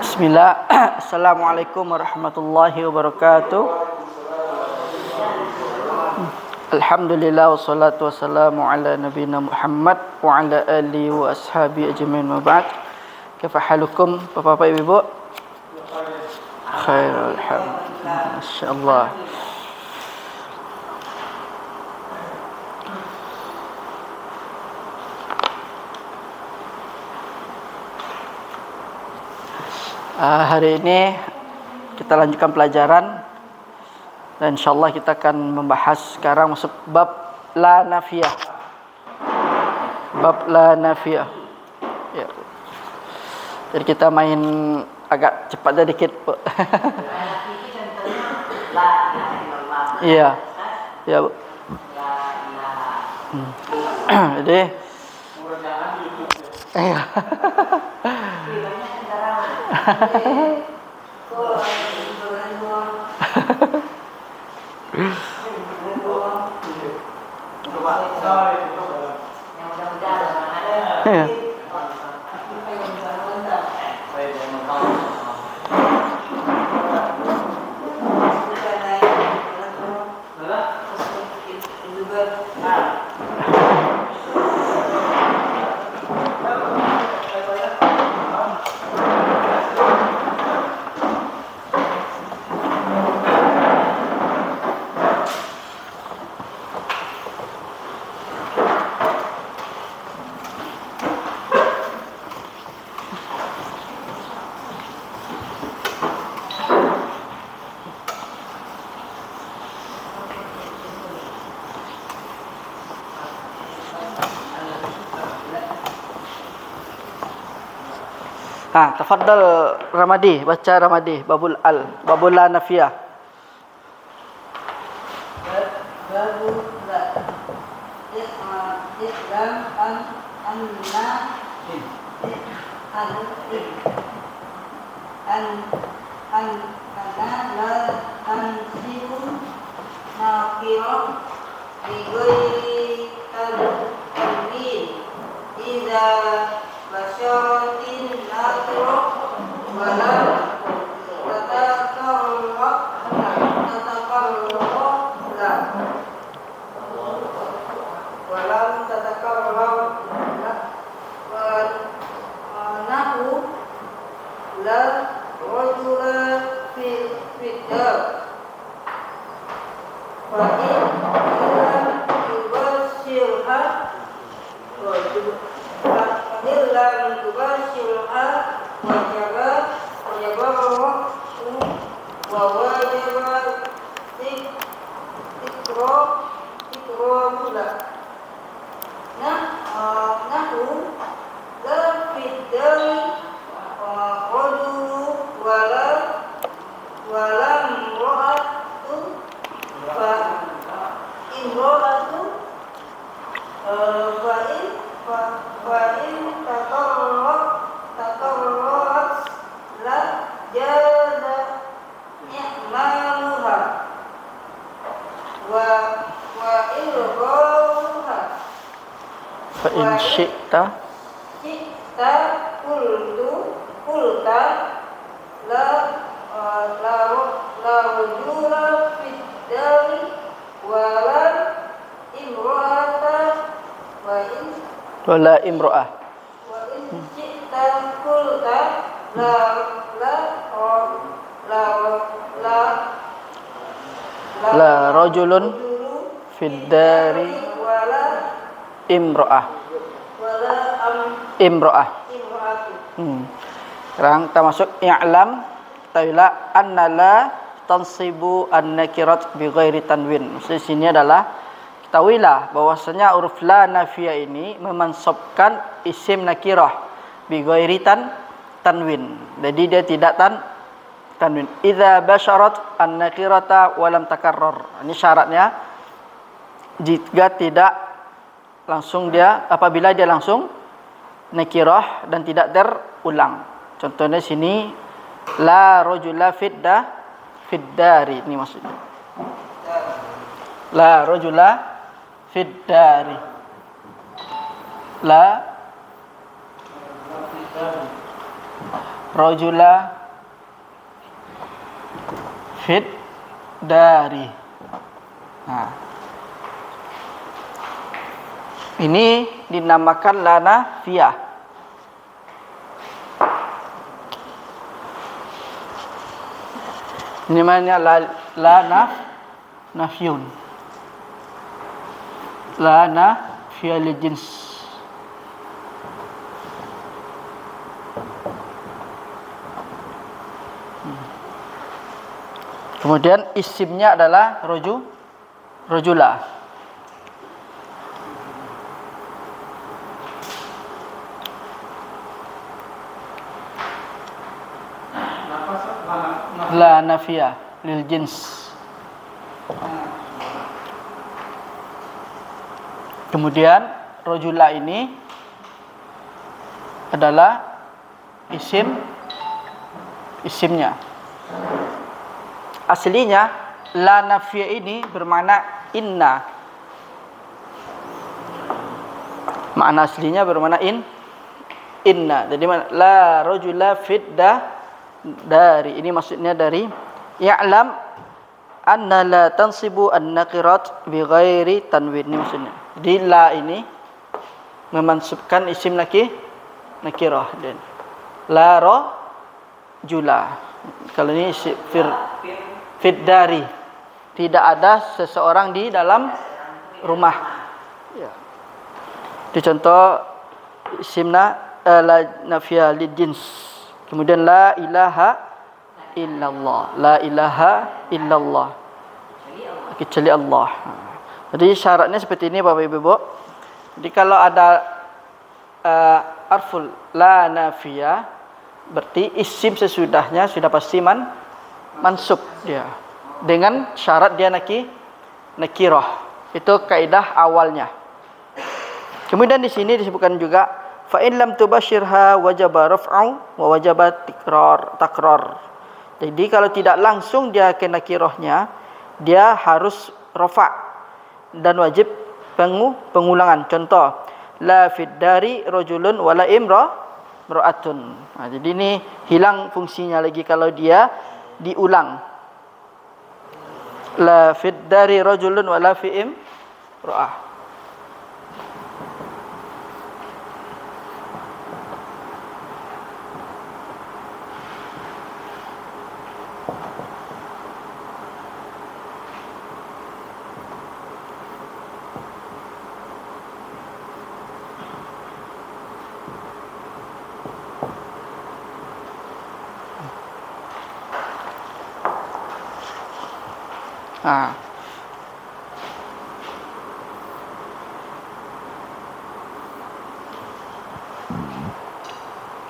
Bismillah. Assalamualaikum warahmatullahi wabarakatuh. Alhamdulillah wassalatu wassalamu ala nabiyina Muhammad wa ala alihi wa ashabi ajmain wa ba'd. Kaifa halukum Bapak Ibu? Khair alhamdulillah. Masyaallah. Hari ini kita lanjutkan pelajaran dan insyaallah kita akan membahas sekarang masuk bab la nafiyah. Bab la nafiyah. Ya. Jadi kita main agak cepat sedikit, Bu. Iya. Ya, Bu. Jadi iya. Tafadhal Ramadi, baca Ramadi babul la nafiyah. Babul la ikram la ansiku nakirah bighairi tanwin idza basyaratin nakirah walam tatakarrab la walam tatakarrab wa nahu la rajula fid dar wa in yubashirha lam tubashirha wajaba wa wajaba ikramula nahu la fiddari qaduru walam ro'atu fa imro'atu fa in tatarrat la jada i'maluha wa ilgharuha Fa in syi'ta qulta la rajula fid dari wala imra'ata wala imra'ah. Wa in syi'ta qulta la rajulun fid dari imra'ah. Imra'ah. Sekarang kita masuk i'lam. Ketahuilah anna la tansibu an-nakirat bi ghairi tanwin. Maksudnya sini adalah ketahuilah bahwasanya huruf la nafiyah ini memansubkan isim nakirah bi ghairi tanwin. Jadi dia tidak tanwin. Idza basyarat an-nakirata wa lam takarrar. Ini syaratnya jika tidak langsung dia apabila dia langsung nakirah dan tidak terulang. Contohnya sini la rajula fiddari, ini maksudnya. La rajula fiddari. La rajula fit dari. Nah, ini dinamakan la nafiyah. Ini namanya la nafyun. La nafiyah lil jins. Kemudian isimnya adalah rajula. La nafiyah lil jins. Kemudian rajula ini adalah isimnya. Aslinya la nafiyah ini bermakna inna. Makna aslinya bermakna inna. Jadi la rajula fit dari. Ini maksudnya dari ya'lam anna la tansibu an-nakirat bi ghairi tanwin. Ini maksudnya. Jadi la ini memansubkan isim nakirah. Dan la rajula. Kalau ini fit dari, tidak ada seseorang di dalam rumah. Ya. Itu contoh isimna la nafiyah lil jins. Kemudian la ilaha illallah. La ilaha illallah. Kecuali Allah. Jadi syaratnya seperti ini Bapak Ibu. Jadi kalau ada arful la nafiyah, berarti isim sesudahnya sudah pasti mansub dia, dengan syarat dia nakirah. Itu kaidah awalnya. Kemudian di sini disebutkan juga fa in lam tubashirha wajaba raf'u wa wajaba takrar. Jadi kalau tidak langsung dia ke nakirahnya, dia harus rafa' dan wajib pengulangan. Contoh la fid dari rajulun wala imra'atun. Nah, jadi ini hilang fungsinya lagi kalau dia diulang. La fid dari rajulun wala fi imra'ah.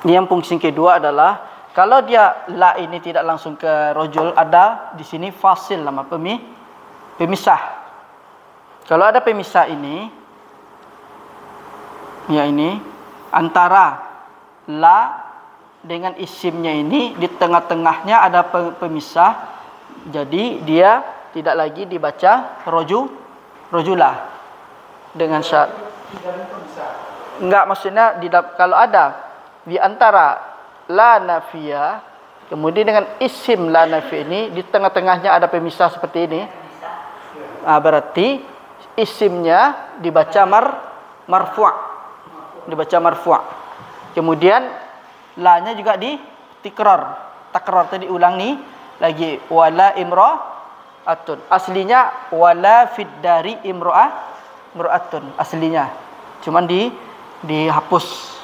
Yang fungsi kedua adalah kalau dia la ini tidak langsung ke rajul, ada di sini fasil nama pemisah. Kalau ada pemisah ini, ya ini antara la dengan isimnya ini, di tengah-tengahnya ada pemisah. Jadi dia tidak lagi dibaca rajulah dengan syarat. Enggak, maksudnya kalau ada di antara la nafiyah kemudian dengan isim la nafiyah ini di tengah-tengahnya ada pemisah seperti ini. Berarti isimnya dibaca marfu'. Dibaca marfu'. Kemudian la-nya juga takrar tadi ulang nih lagi wala imra'atun. Aslinya wala fid dari imra'atun aslinya. Cuman dihapus.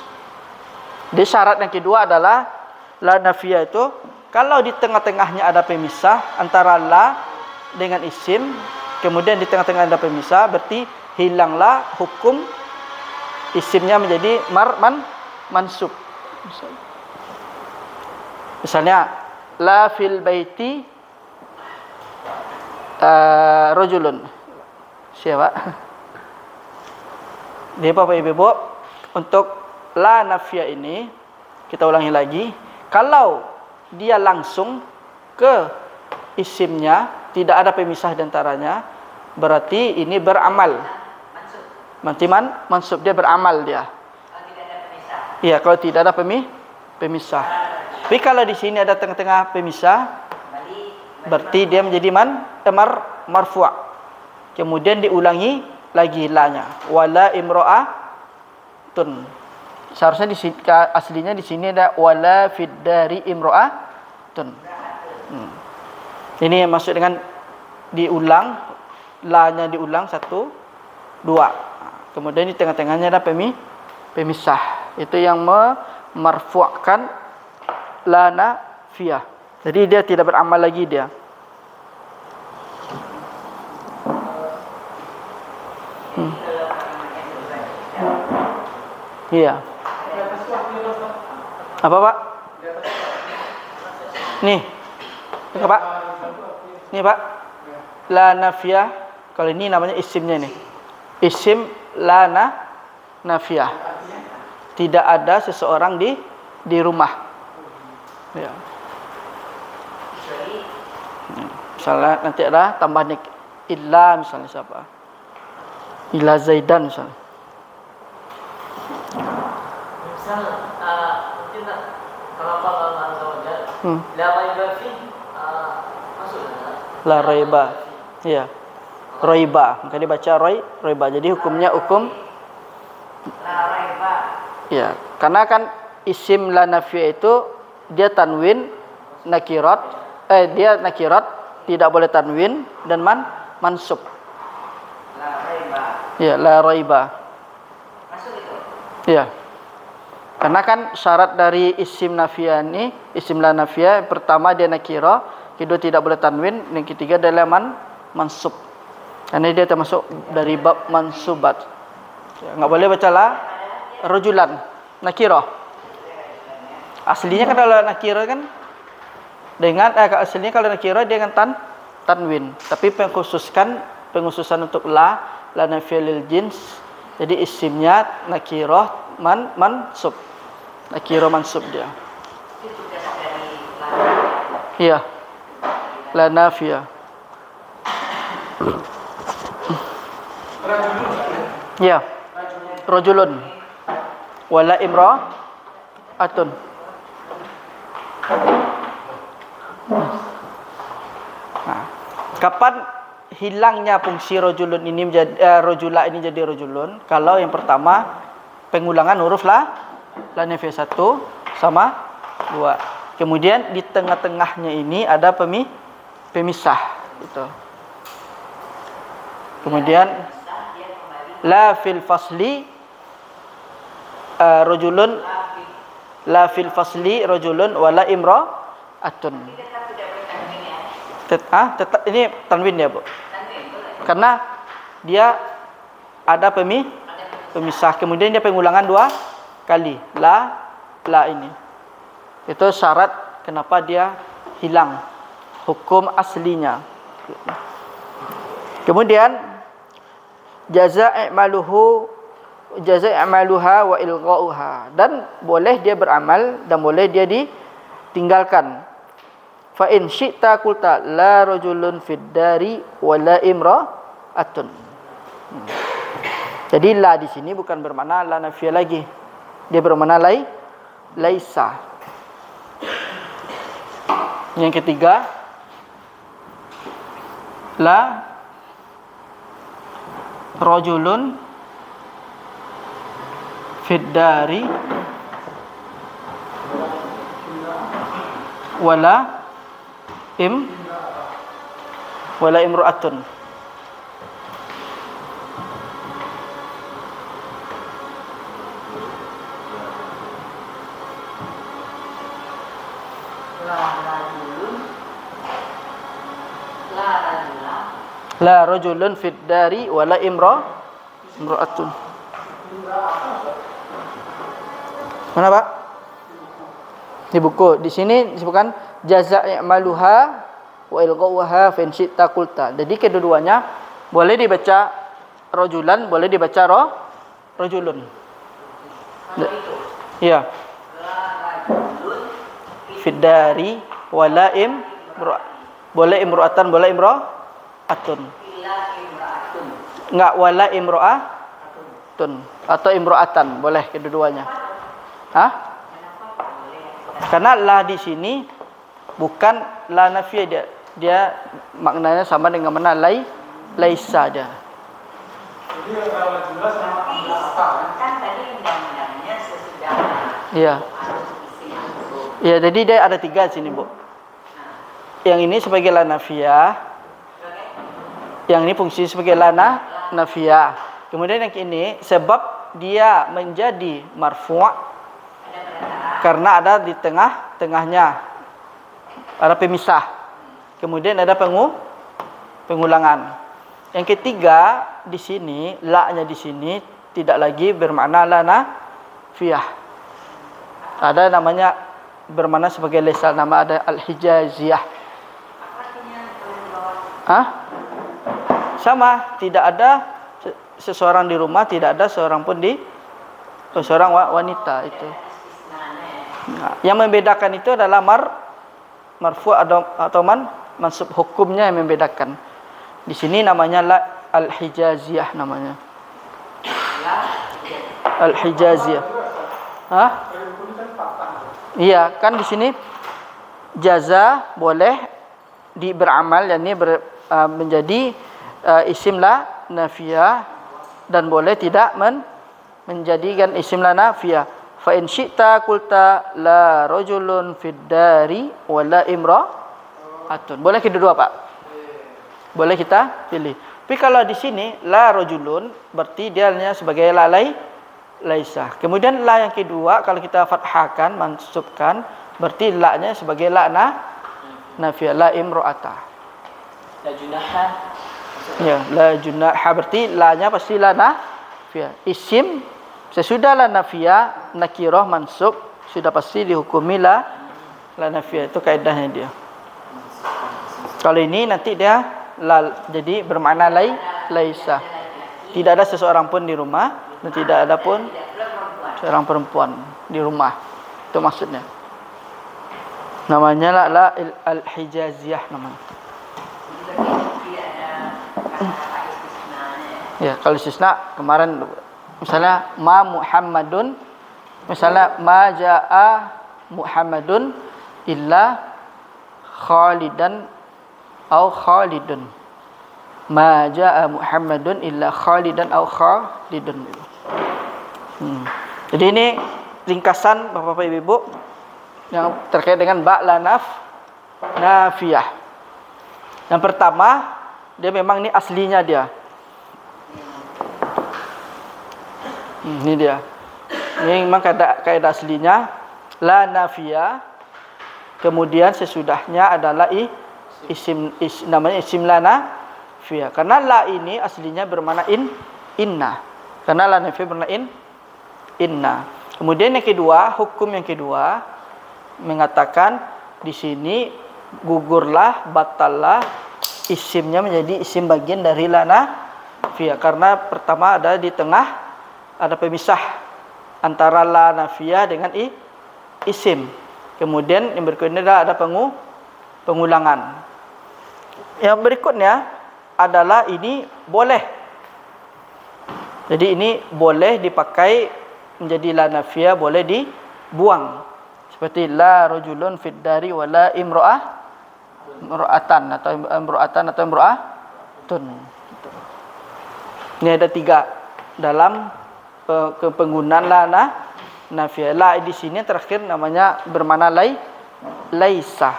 Jadi syarat yang kedua adalah la nafiyah itu kalau di tengah-tengahnya ada pemisah antara la dengan isim, kemudian di tengah-tengah ada pemisah, berarti hilanglah hukum isimnya menjadi mansub. Misalnya la fil baiti rajulun. Siapa? Dia Bapak Ibu, untuk la nafiyah ini kita ulangi lagi, kalau dia langsung ke isimnya, tidak ada pemisah di antaranya, berarti ini beramal. Mansub dia beramal dia. Kalau tidak ada pemisah. Iya, kalau tidak ada pemisah. Tapi kalau di sini ada tengah-tengah pemisah, berarti dia menjadi marfu'. Kemudian diulangi lagi lanya. Wala imra'atun. Seharusnya di sini, aslinya di sini ada wala fid dari imra'atun. Ini yang maksud dengan diulang, lanya diulang 1, 2. Kemudian di tengah-tengahnya ada pemisah. Itu yang memarfu'kan la nafiyah. Jadi dia tidak beramal lagi dia. Iya. Apa Pak? Nih. Enggak Pak? Nih Pak. La nafiyah. Kalau ini namanya isimnya nih. Isim la nafiyah. Tidak ada seseorang di rumah. Ya. Misalnya nanti ada tambah illa misalnya siapa? Illa Zaidan misalnya. Misal mungkin kalau Allah Azza wa Jalla la raiba fi masuk la raiba. Iya. Raiba, maka dibaca raiba. Jadi hukumnya hukum La raiba. ya, karena kan isim la nafiyah itu dia tanwin nakirat, dia nakirat, tidak boleh tanwin dan mansub. La raiba. Ya, la raiba. Masuk itu. Ya. Karena kan syarat dari isim nafiyah ini, isim la nafiyah, pertama dia nakira, kedua tidak boleh tanwin, yang ketiga adalah mansub. Karena dia termasuk dari bab mansubat. Ya, enggak boleh baca la rajulan nakira. Aslinya kan kalau nakira kan dengan aslinya kalau nakira dia dengan tanwin, tapi pengkhususan untuk la nafiyah lil jins. Jadi isimnya nakirah mansub. Nakirah mansub dia. Itu tugas dari la. Iya. La nafiyah. Ya. Rajulun wala imra'atun. Nah, kapan hilangnya fungsi rajulun ini menjadi rajula ini jadi rajulun? Kalau yang pertama pengulangan huruf la nafiyah 1 sama 2. Kemudian di tengah-tengahnya ini ada pemisah itu. Kemudian la fil fasli rajulun, la fil fasli rajulun wala imra'atun. Tetap ini tanwin ya, Bu. Karena dia ada pemisah, kemudian dia pengulangan 2 kali. La ini. Itu syarat kenapa dia hilang hukum aslinya. Kemudian jaza'amaluha wa ilgha'uha, dan boleh dia beramal dan boleh dia ditinggalkan. Fa in syi'ta qulta la rajulun fid dari wa la imra'atun. Jadi la di sini bukan bermakna la nafiyah lagi. Dia bermakna laisa. Yang ketiga, la rajulun fid dari wala imra'atun. La rajulun fid dari wala imra'atun. Mana Pak? Di buku. Di sini disebutkan jaza'amaluha wa ilgha'uha fa in syi'ta qulta. Jadi kedua-duanya boleh dibaca rajulan, boleh dibaca rajulun. Iya. Fid dari wala boleh imra'atan, boleh imra'atun. Enggak, wala imra'atun atau imra'atan, boleh kedua-duanya. Hah? Karena la di sini bukan la nafiyah, dia maknanya sama dengan mana laisa dia. Jadi kalau jelas kan tadi undang-undangnya sesudah Iya. harus isi masuk. Iya, jadi dia ada 3 di sini, Bu. Yang ini sebagai la nafiyah, yang ini fungsi sebagai la nafiyah. Kemudian yang ini sebab dia menjadi marfu' karena ada di tengahnya ada pemisah. Kemudian ada pengulangan. Yang ketiga di sini la-nya di sini tidak lagi bermakna la nafiyah. Ada namanya bermakna sebagai laisa, nama ada al-hijaziyah. Hah? Sama, tidak ada seseorang di rumah, tidak ada seorang pun seorang wanita itu. Nah, yang membedakan itu adalah marfu' atau mansub, hukumnya yang membedakan. Di sini namanya la al-hijaziyah namanya. Al-hijaziyah. Hah? Iya, kan di sini jaza boleh beramal, yakni menjadi isim la nafiyah, dan boleh tidak menjadikan isim la nafiyah. Fa in syi'ta qulta la rajulun fid dari wa la imra'atun. Boleh kedua, Pak? Boleh kita pilih. Tapi kalau di sini la rajulun berarti dia hanya sebagai la laisa. Kemudian la yang kedua kalau kita fathahkan, mansubkan, berarti la-nya sebagai la nafiyah, la imra'ata. La junaha. Ya, la junaha berarti la-nya pasti la nafiyah. Isim sesudah la nafiyah, nakirah mansub sudah pasti dihukumi la nafiyah. Itu kaidahnya dia. Kalau ini nanti dia jadi bermakna laisa. Tidak ada seseorang pun di rumah dan tidak ada pun seorang perempuan di rumah. Itu maksudnya. Namanya la al-hijaziyah namanya. Ya, kalau istisna kemarin misalnya ma Muhammadun, misalnya ma jaa Muhammadun illa Khalidan au Khalidun. Ma jaa Muhammadun illa Khalidan au Khalidun. Jadi ini ringkasan Bapak Ibu yang terkait dengan ba la nafiyah. Yang pertama, dia memang ini aslinya dia. Ini dia. Ini memang kaidah aslinya la nafiyah. Kemudian sesudahnya adalah namanya isim la nafiyah. Karena la ini aslinya bermakna inna. Karena la nafiyah bermakna inna. Kemudian yang kedua, hukum yang kedua mengatakan di sini gugurlah, batallah isimnya menjadi isim bagian dari la nafiyah. Karena pertama ada di tengah, ada pemisah antara la nafiyah dengan isim. Kemudian yang berikutnya ada pengulangan. Yang berikutnya adalah ini boleh. Jadi ini boleh dipakai menjadi la nafiyah, boleh dibuang. Seperti la rajulun fid dari wa la imra'atan atau imra'atun. Ini ada 3 dalam penggunaan la nafiyah. La di sini terakhir namanya bermakna laisa.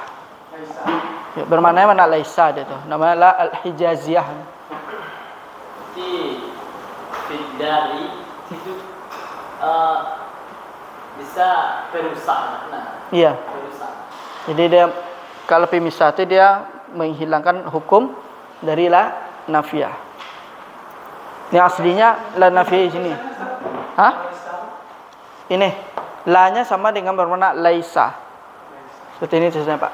Ya, bermakna mana laisa dia tu. Namanya la al-hijaziyah. Di dari itu bisa perusak makna. Iya. Perusak. Jadi dia kalau pemisah itu dia menghilangkan hukum dari la nafiyah. Ini aslinya la nafiyah di sini. Hah? Ini la-nya sama dengan bermakna laisa. Seperti ini tulisannya, Pak.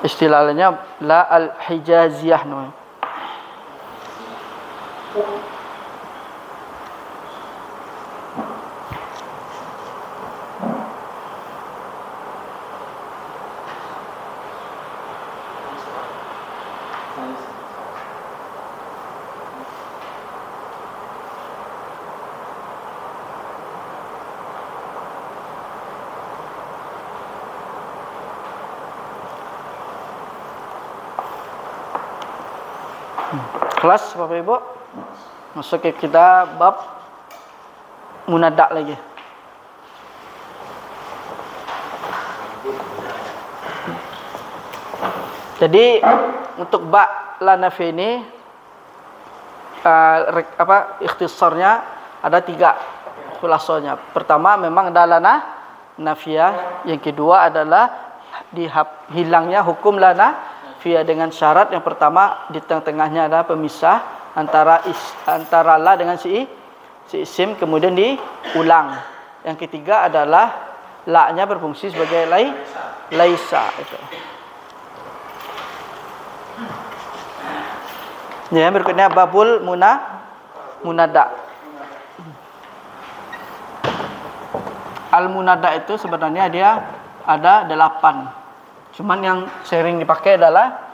Istilahnya la al-hijaziyah namanya. Kelas Bapak Ibu, masuk ke kita bab munada lagi. Jadi untuk ba la nafi ini ikhtisarnya ada 3 khulasanya. Pertama memang adalah nafiyah, yang kedua adalah hilangnya hukum la nafiyah dengan syarat yang pertama di tengah-tengahnya ada pemisah antara la dengan si isim, kemudian diulang. Yang ketiga adalah la-nya berfungsi sebagai laisa itu. Ya, berikutnya babul munada. Al-munada itu sebenarnya dia ada 8. Cuman yang sering dipakai adalah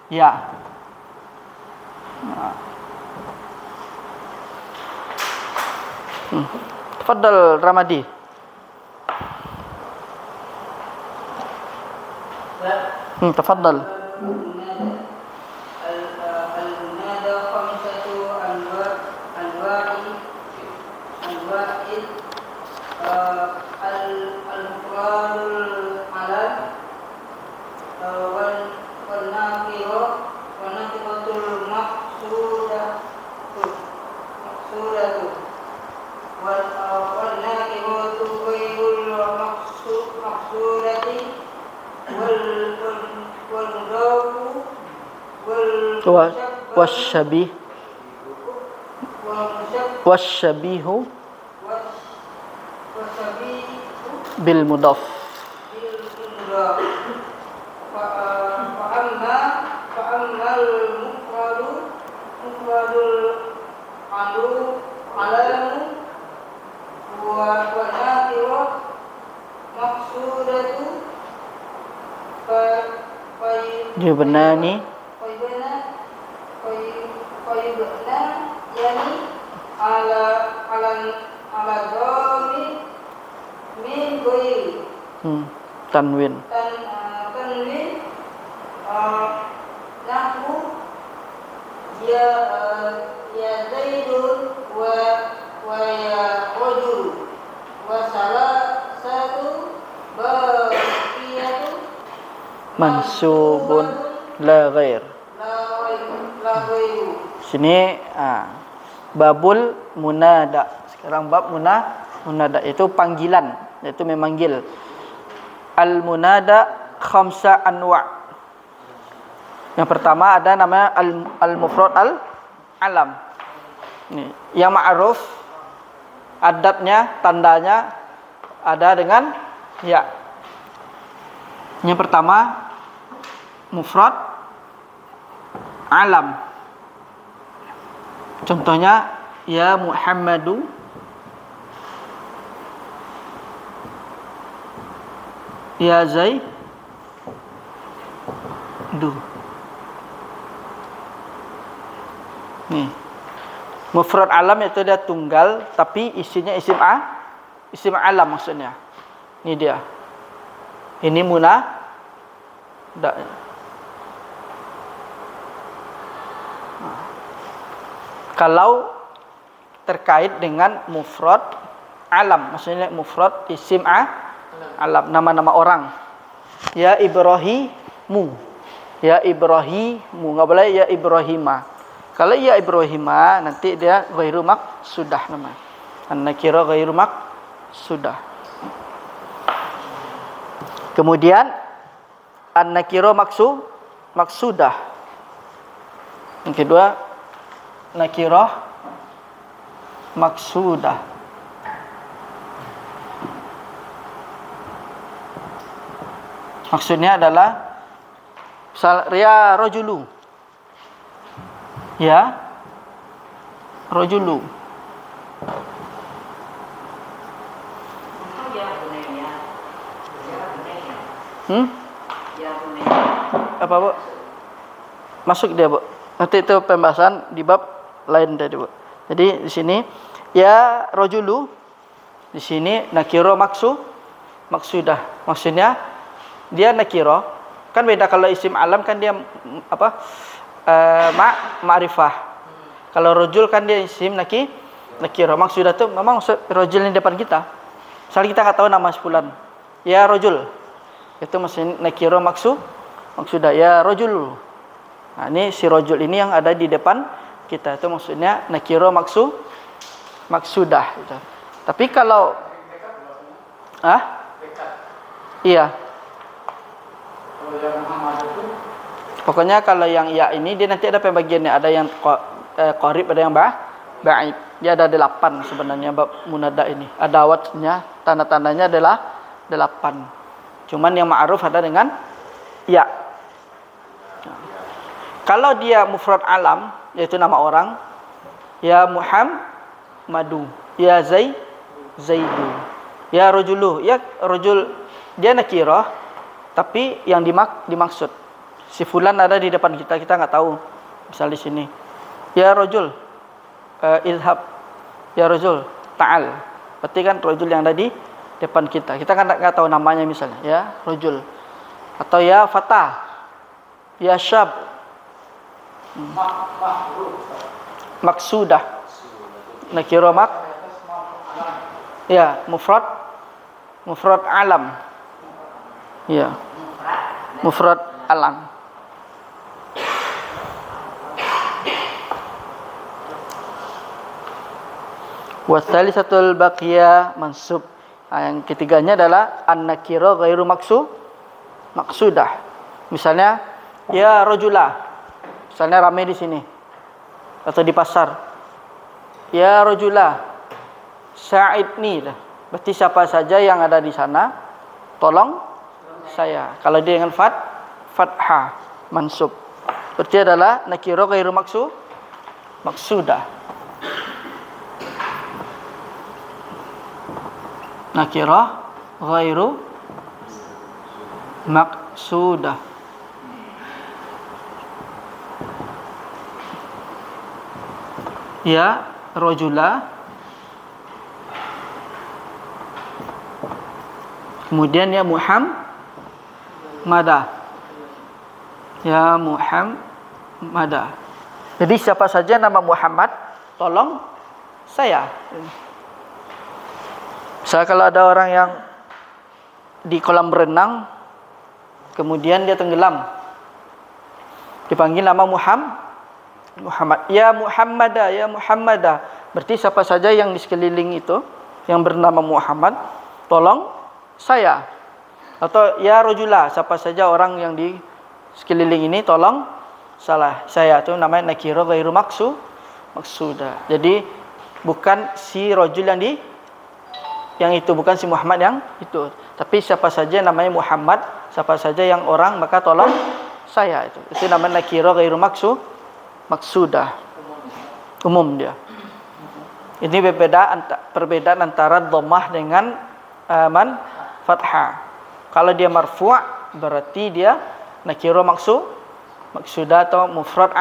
ya. Tafadhal Ramadi. Tafadhal. Wasyabihu bil mudaf. Jubnani yani ala dhamir min ghairi tanwin nahwu ya zaidun wa ya rajul wa salasatu baqiyatu mansubun la ghair. Sini babul munada. Sekarang bab munada itu panggilan, yaitu memanggil. Al munada khamsa anwa. Yang pertama ada namanya al mufrad al alam. Ini yang ma'ruf, adatnya, tandanya ada dengan ya. Yang pertama mufrad alam. Contohnya ya Muhammadu, ya Zaidu. Nih. Mufrad alam itu dia tunggal tapi isinya isim alam maksudnya. Ini dia. Ini kalau terkait dengan mufrad alam, maksudnya mufrad isim alam, nama-nama orang. Ya Ibrahimu, ya Ibrahimu, nggak boleh ya Ibrahima. Kalau ya Ibrahima nanti dia ghairu maqsudah namanya. An-nakira ghairu maqsudah. Kemudian an-nakira maqsudah. Yang kedua nakirah maksudah. Maksudnya adalah ya rajulu, ya rajulu. Apa Bu? masuk dia, Bu. Nanti itu pembahasan di bab lain tadi, Bu. Jadi di sini ya rajulu, di sini nakiro maksudah. Maksudnya dia nakiro, kan beda kalau isim alam kan dia apa? Ma'rifah. Kalau rajul kan dia isim nakiro. Maksudah itu memang rajul di depan kita. Misalnya kita enggak tahu nama sebulan. Ya rajul. Itu maksudnya nakiro maksudah ya rajul. Nah, ini si rajul ini yang ada di depan kita, itu maksudnya nakiro maksudah gitu. Tapi kalau iya. Pokoknya kalau yang ya ini dia nanti ada pembagiannya, ada yang qarib, ada yang ba'id. Dia ada 8 sebenarnya bab munada ini. Ada awatnya, tanda-tandanya adalah 8. Cuman yang ma'ruf ada dengan ya. Kalau dia mufrad alam, yaitu nama orang, ya Muhammadu, ya Zaidu, ya rajulu, ya rajul, dia nakirah, tapi yang dimaksud si fulan ada di depan kita nggak tahu. Misal di sini, ya rajul, idhab, ya rajul, ta'al. Berarti kan rajul yang ada di depan kita kan nggak tahu namanya misalnya, ya rajul, atau ya fatah, ya syab. Maksudah nakiro ya mufrad alam, ya mufrad alam. Wasalisatul baqiyah mansub. Yang ketiganya adalah an-nakira ghairu maksudah. Misalnya ya rajula, misalnya ramai di sini atau di pasar. Ya rajula sa'idni, berarti siapa saja yang ada di sana tolong saya. Kalau dia dengan fathah mansub, berarti adalah nakira ghairu maksudah. Nakira ghairu maksudah. Ya rajula, kemudian ya Muhammada, ya Muhammada. Jadi siapa saja nama Muhammad tolong saya. Misalnya kalau ada orang yang di kolam berenang kemudian dia tenggelam, dipanggil nama Muhammad, ya Muhammada, ya Muhammada. Berarti siapa saja yang di sekeliling itu yang bernama Muhammad tolong saya. Atau ya rajula, siapa saja orang yang di sekeliling ini tolong saya. Itu namanya nakira ghairu maksudah. Jadi bukan si rajul yang itu, bukan si Muhammad yang itu, tapi siapa saja namanya Muhammad, siapa saja yang orang, maka tolong saya. Itu namanya nakira ghairu maksudah, umum dia. Ini perbedaan antara dhammah dengan fathah. Kalau dia marfu' berarti dia nakira maksudah atau mufrad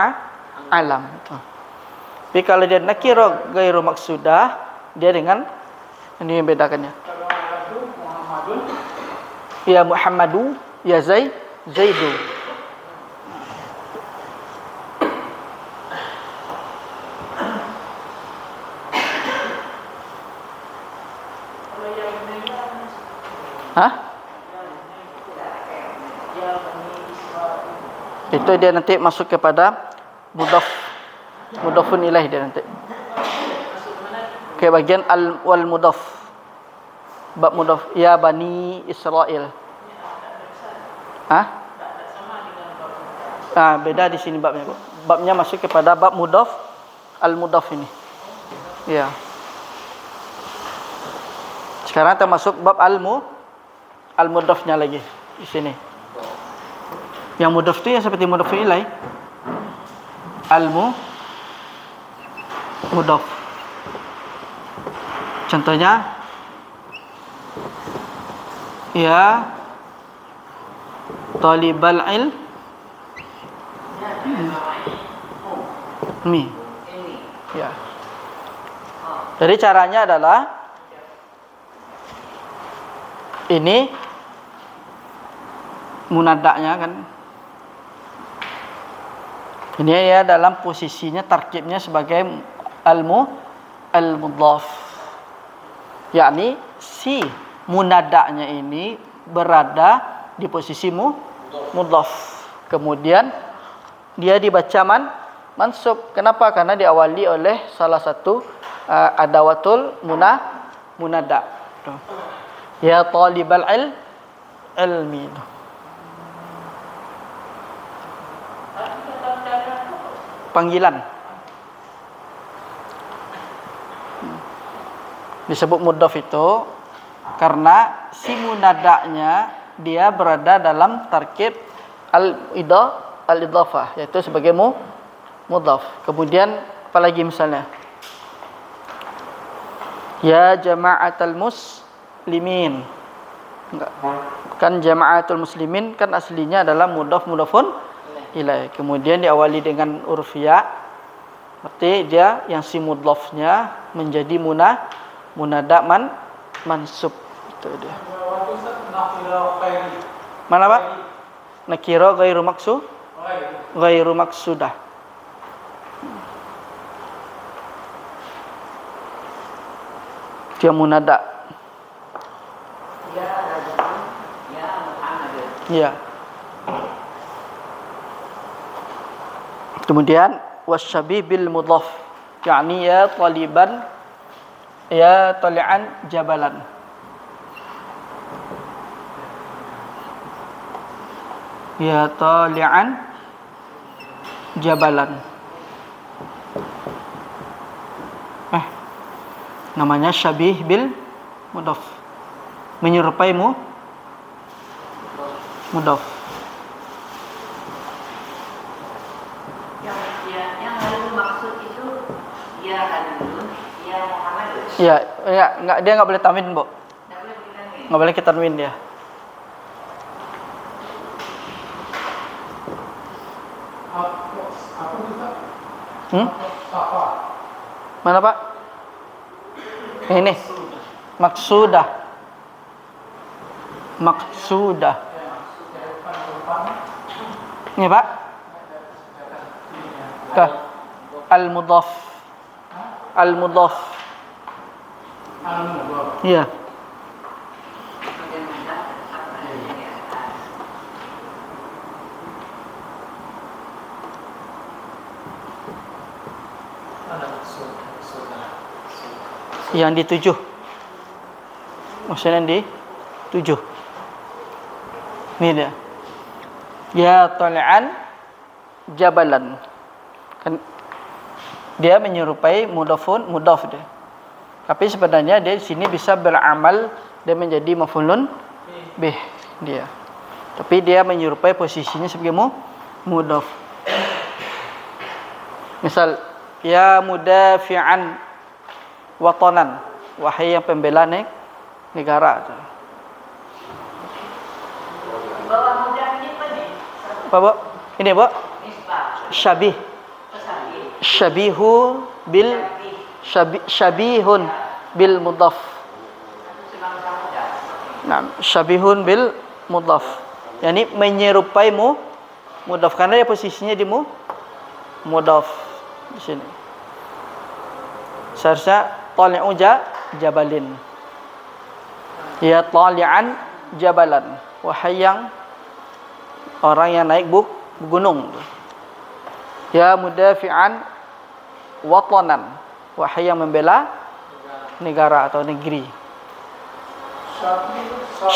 alam. Tapi kalau dia nakira ghairu maksudah, dia dengan ini yang bedakannya. Ya Muhammadu, ya Zaidu. Itu dia nanti masuk kepada mudhafun ilaih dia nanti. Ke bagian wal mudhaf. Bab mudhaf ya Bani Israel. Beda di sini babnya. Babnya masuk kepada bab mudhaf al-mudhaf ini. Ya. Sekarang kita masuk bab al-mudhafnya lagi di sini. Yang mudhaf itu yang seperti mudhaf ilaih. Mudhaf. Contohnya ya talibal ilm Mi. Ini. Ya. Jadi caranya adalah ini munadaknya kan. Ini ya dalam posisinya tarkibnya sebagai al-mudhaf. Yakni si munadaknya ini berada di posisi mudhaf. Kemudian dia dibaca mansub. Kenapa? Karena diawali oleh salah satu adawatul munada. Ya talibal ilmi. Panggilan. Disebut mudhaf itu karena si munadaknya dia berada dalam tarkib al-idhafah, yaitu sebagai mudhaf. Kemudian apalagi misalnya? Ya jama'atul muslimin. Enggak. Kan jama'atul muslimin kan aslinya adalah mudhafun ilaih. Kemudian diawali dengan huruf ya. Berarti dia yang si mudhafnya menjadi munada mansub. Itu dia. Mana Pak? Nakira ghairu maksudah. Dia munada. Ya Muhammad. Ya. Kemudian wasyabih bil mudhaf, yakni ya taliban, ya tali'an jabalan. Ya tali'an jabalan. Namanya syabih bil mudhaf, menyerupai mudhaf. Yang lalu maksud itu ya Hadun, ya Muhammad. Ya, enggak, dia enggak boleh tanwin, Bu. Enggak boleh ditanwin. Enggak boleh kita tanwin dia. Apa kita? Apa? Mana Pak? Ini maksudah. Maksudah. Ini Pak. Al-mudhaf. Al-mudhaf. Iya. Yang dituju. Maksudnya dituju. Ini dia. Ya tali'an jabalan. Kan dia menyerupai mudhaf dia. Tapi sebenarnya dia di sini bisa beramal dan menjadi maf'ulun bih dia. Tapi dia menyerupai posisinya sebagai mudhaf. Misal ya mudafi'an watanan, wahai yang pembela negara. Bawah mudah ini apa nih? Apa, Bu? Ini, Bu. Nisbah. Syabih. Syabihun bil mudhaf. Nah, syabihun bil mudhaf. Yani menyerupai mudhaf karena dia posisinya di mudhaf di sini. Seharusnya tali'u jabalin. Ya tali'an jabalan. Wahai yang orang yang naik gunung. Ya mudafi'an watanan. Wahai yang membela negara atau negeri.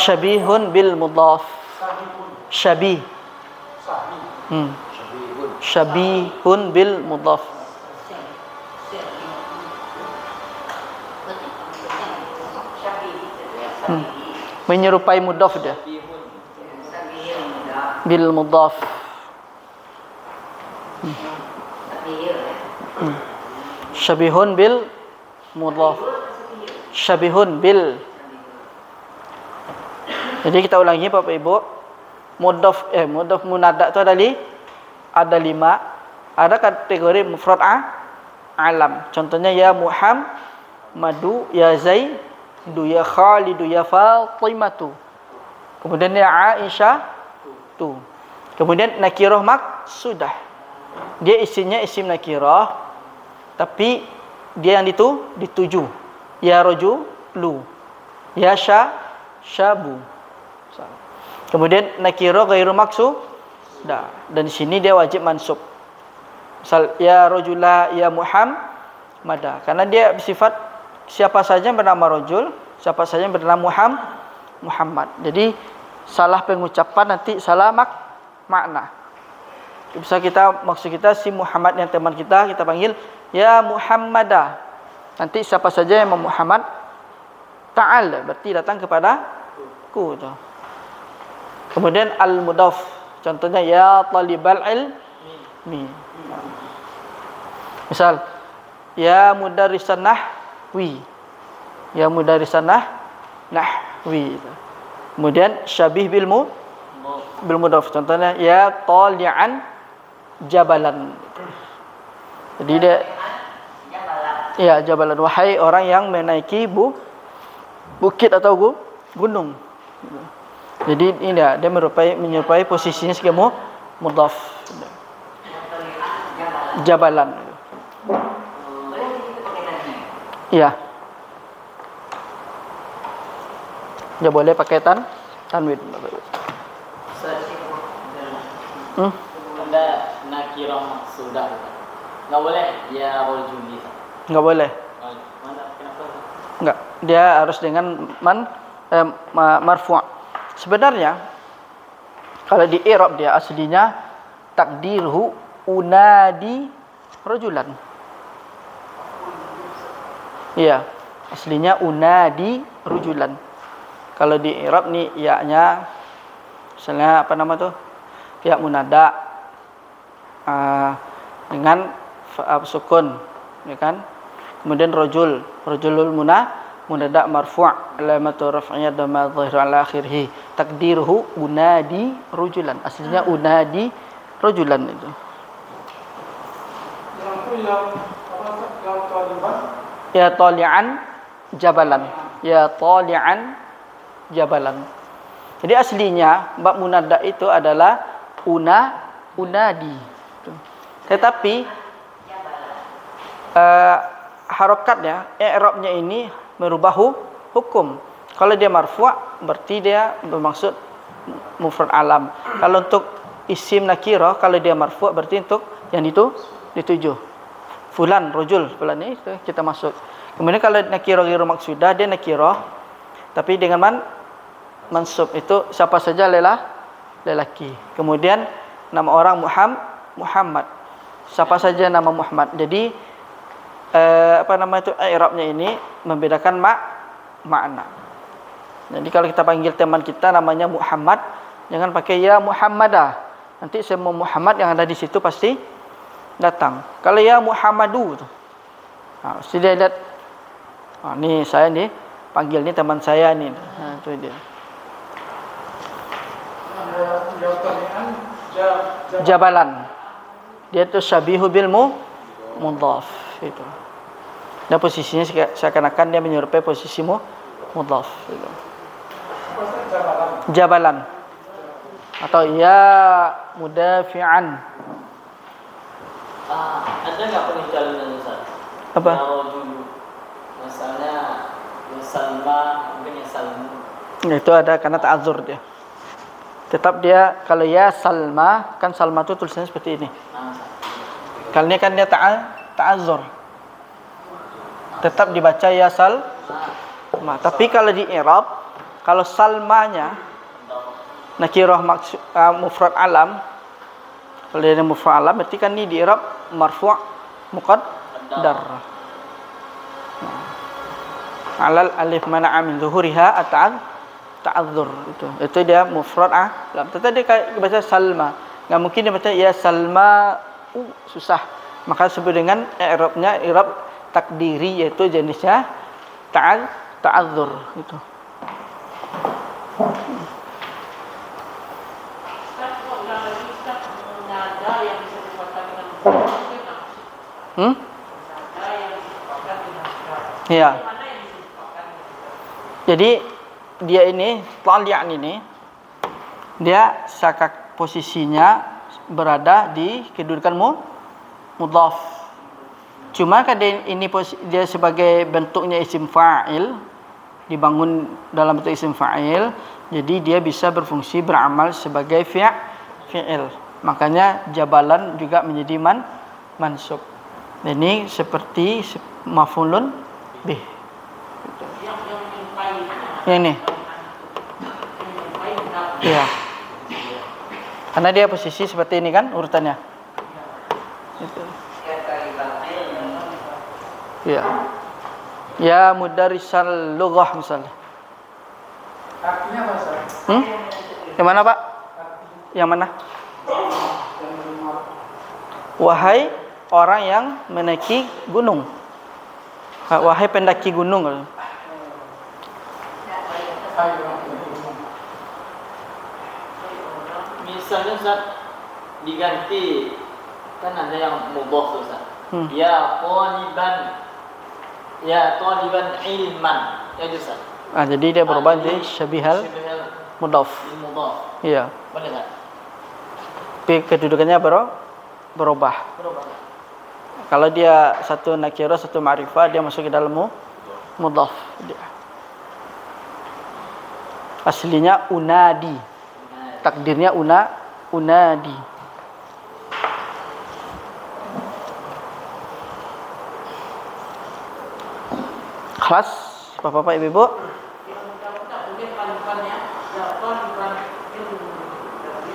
Syabihun bil mudhaf. Syabih. Syabihun bil mudhaf. Menyerupai mudhaf dia. Bil mudhaf. Syabihun bil mudhaf. Syabihun bil. Jadi kita ulangi Bapak Ibu. Mudhaf munada itu ada 5. Ada kategori mufrad alam. Contohnya ya Muhammadu, ya Zaidu, ya Khalidu, ya Fatimatu. Kemudian ya Aisyah tu. Kemudian nakirah maksudah. Dia isinya isim nakirah, tapi dia yang dituju. Ya rajulu, ya syabu. Kemudian nakirah ghairu maksudah. Dan di sini dia wajib mansub. Misal ya rajula, ya Muhammada. Karena dia bersifat siapa saja yang bernama rajul, siapa saja yang bernama Muhammad. Jadi salah pengucapan nanti salah makna. Bisa maksud kita si Muhammad yang teman kita panggil ya Muhammada. Nanti siapa saja yang Muhammad ta'al berarti datang kepada ku tu. Kemudian al-mudhaf. Contohnya ya talibal ilmi. Misal ya mudarrisan nahwi. Ya mudarrisan nahwi. Kemudian syabih bil mudhaf. Contohnya ya tali'an jabalan. Jadi dia ya jabalan, wahai orang yang menaiki bukit atau gunung. Jadi ini dia menyerupai posisinya sebagai mudhaf. Jabalan. Iya. Ya boleh pakai tanwin. Ada nakirah maksudah. Enggak boleh ya rajuli. Enggak boleh. Mana kenapa? Enggak. Dia harus dengan marfu'. Sebenarnya kalau di i'rab dia aslinya takdirhu unadi rajulan. Iya, aslinya unadi rajulan. Kalau di i'rab nih ya-nya misalnya apa nama tuh? Ya munada dengan sukun, ya kan? Kemudian rajulul munada marfu' alamatu raf'iyya dhamma dhahir ala akhirih. Takdiruhu unadi rajulan. Aslinya unadi rajulan itu. Ya tali'an jabalan. Ya tali'an jabalan. Jadi aslinya bab munada itu adalah unadi. Tetapi harokatnya, i'rabnya ini merubah hukum. Kalau dia marfu' berarti dia bermaksud mufrad alam. Kalau untuk isim nakirah, kalau dia marfu' berarti untuk yang itu dituju. Fulan, rajul, fulan ini kita masuk. Kemudian kalau nakirah ghairu maksudah, dia nakirah tapi dengan mansub, itu siapa saja lelaki. Kemudian nama orang Muhammad. Siapa saja nama Muhammad. Jadi i'rabnya ini membedakan makna. Jadi kalau kita panggil teman kita namanya Muhammad, jangan pakai ya Muhammadah. Nanti semua Muhammad yang ada di situ pasti datang. Kalau ya Muhammadu, mesti dia lihat, ni saya ni panggil ni teman saya ni. Itu dia. Jabalan. Dia tu syabihu bil mudhaf itu. Dan posisinya seakan-akan dia menyerupai posisi mudhaf itu. Jabalan. Atau ya mudafi'an. Ada enggak peninggalan Ustaz? Apa? Kalau dulu misalnya Salma, mungkin ya Salmu. Itu ada karena ta'adzur dia. Tetap dia kalau ya Salma, kan Salma itu tulisannya seperti ini. Kalau ini kan dia ta'adzur. Tetap dibaca ya Salma. Tapi kalau di i'rab, kalau Salmanya nakirah mufrad alam, kalau dia mufrad alam berarti kan ini di i'rab marfu' muqaddar. Alal alif mana'a min zuhuriha ta'adzur itu dia mufrad alam. Tetap dia baca Salma. Enggak mungkin dia baca ya Salma, susah. Maka sebut dengan i'rabnya i'rab takdiri, yaitu jenisnya ta'adzur itu. Munada yang bisa dibaca dengan Iya. Jadi dia ini talian ini dia sakak posisinya berada di kedudukan mudhaf. Cuma kadang ini dia sebagai bentuknya isim fa'il, dibangun dalam bentuk isim fa'il, jadi dia bisa berfungsi beramal sebagai fi'il. Makanya jabalan juga menjadi mansub. Ini seperti maf'ulun bih. Yang ini. Iya. Karena dia posisi seperti ini kan urutannya. Itu. Iya. Ya mudarrisal lughah misalnya. Artinya apa, Ustaz? Yang mana, Pak? Yang mana? Wahai orang yang menaiki gunung. Wahai pendaki gunung. Misalnya Ustaz diganti, kan ada yang mudhaf Ustaz. Ya taliban ilman. Ya Ustaz. Jadi dia berubah jadi syabihal mudhaf. Iya. Boleh tak? Tapi kedudukannya berubah. Kalau dia satu nakirah, satu ma'rifah, dia masuk ke dalam mudhaf. Aslinya unadi. Takdirnya unadi. Kelas Bapak-bapak, Ibu-ibu.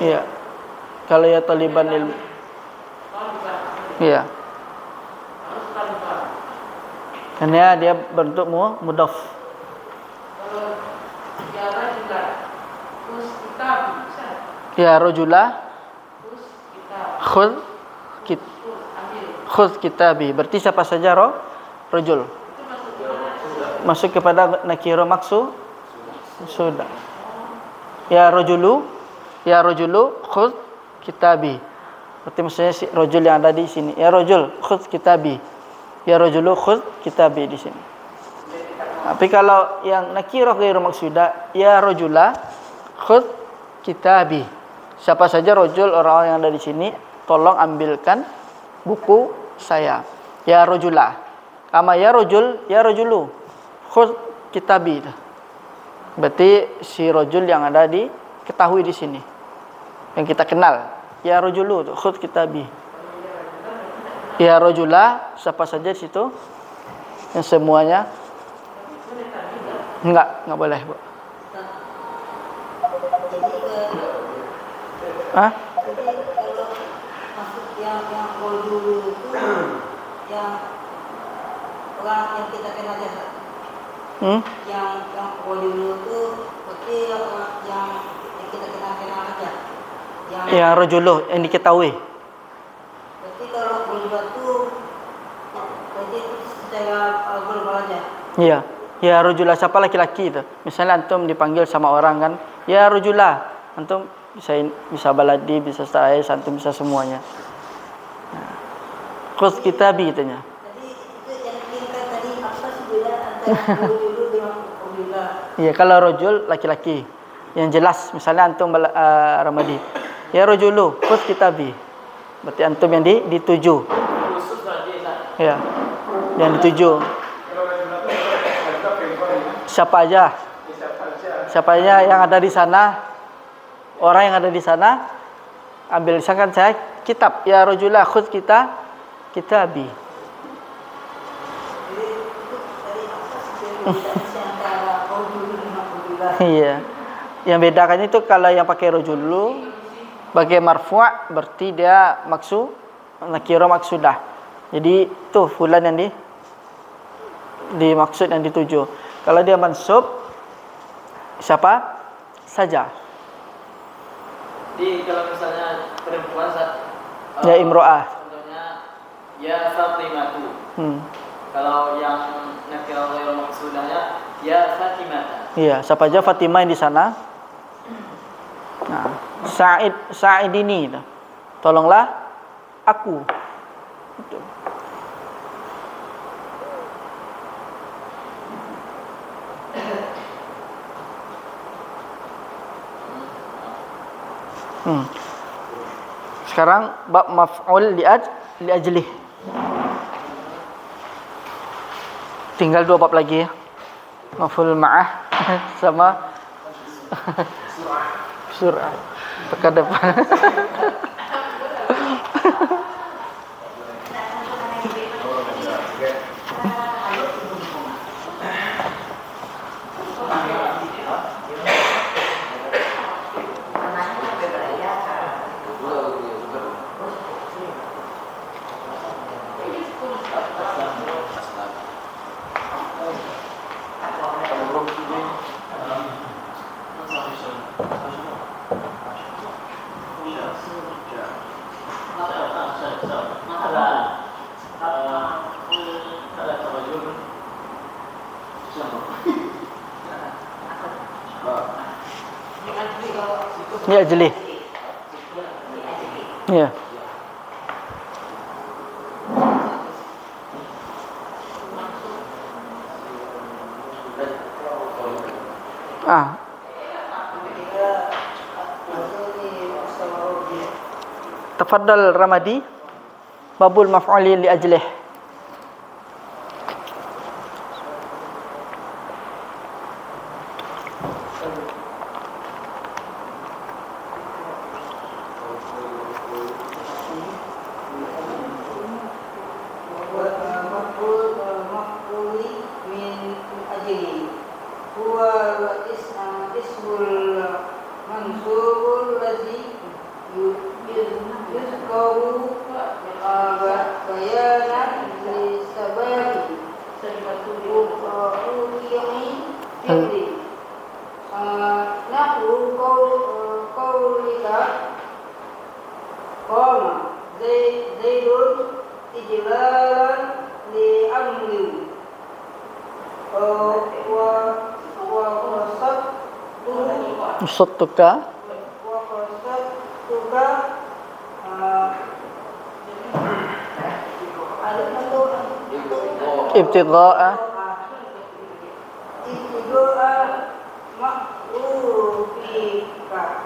Iya. Kalau ya taliban ilmu. Iya. Karena dia bentuk mudhaf. Ya rajula khudh kitabi. Berarti siapa saja rajul. Masuk kepada nakira maksud sudah. Ya rajulu khudh kitabi. Berarti maksudnya si rajul yang ada di sini. Ya rajul khudh kitabi. Ya rajulu khudh kitabi di sini. Tapi kalau yang nakira ghairu maksudah, ya rajula khudh kitabi. Siapa saja rajul, orang yang ada di sini, tolong ambilkan buku saya. Ya rajula. Kama ya rajul, ya rajulu khudh kitabi. Berarti si rajul yang ada ketahui di sini. Yang kita kenal. Ya rajulu khudh kitabi. Ya rajula, siapa saja di situ? Yang semuanya enggak boleh, Bu. Hah? Jadi kalau masuk yang rojulu itu yang orang yang kita kenal aja. Yang rojulu itu berarti yang kita kenal aja. Yang rojulu yang diketahui. Berarti kalau rojulu itu berarti secara global aja. Iya. Ya rojula, siapa laki-laki itu? Misalnya antum dipanggil sama orang kan, ya rojula, antum bisa baladi, bisa saya, antum bisa semuanya. Khudh kitabi katanya. Tadi itu yang tingkat tadi apa sih beda antara rojulu dengan rojula? Iya, kalau rojul laki-laki yang jelas, misalnya antum Ramadi, ya rojulu khudh kitabi. Berarti antum yang dituju. Ya, yang dituju. Siapa aja yang ada di sana, orang yang ada di sana, ambil misalkan saya kitab, ya rajula khudh kitabi. Iya. Yang bedakan itu kalau yang pakai rajulu sebagai marfu' berarti dia nakira maksudah. Jadi tuh fulan yang dimaksud yang dituju. Kalau dia mansub, siapa saja. Jadi kalau misalnya perempuan Ya imro'ah. Contohnya ya Fatimatu. Kalau yang nakira ghairu maksudahnya ya Fatimata. Iya, siapa aja Fatimah yang di sana. Nah, Sa'id ini, tolonglah aku. Itu. Sekarang bab maf'ul li ajlih. Tinggal 2 bab lagi ya. Maf'ul ma'ah sama surah. Pekan depan. Ya ajlih. Ya. Tafaddal Ramadi, babul maf'uli li ajlih. Usattuka ibtigha'a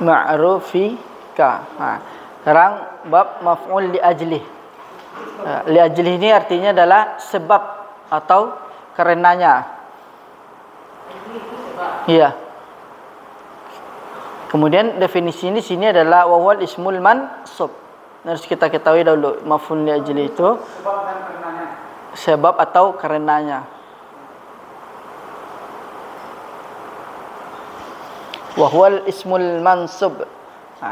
ma'rufika. Sekarang bab maf'ul li ajlih. Li ajlih ini artinya adalah sebab atau karenanya. Iya. Kemudian definisi ini sini adalah wawal ismul mansub. Harus kita ketahui dahulu maf'ul li ajli itu sebab dan karenanya. Sebab atau karenanya. Wahwal ismul mansub.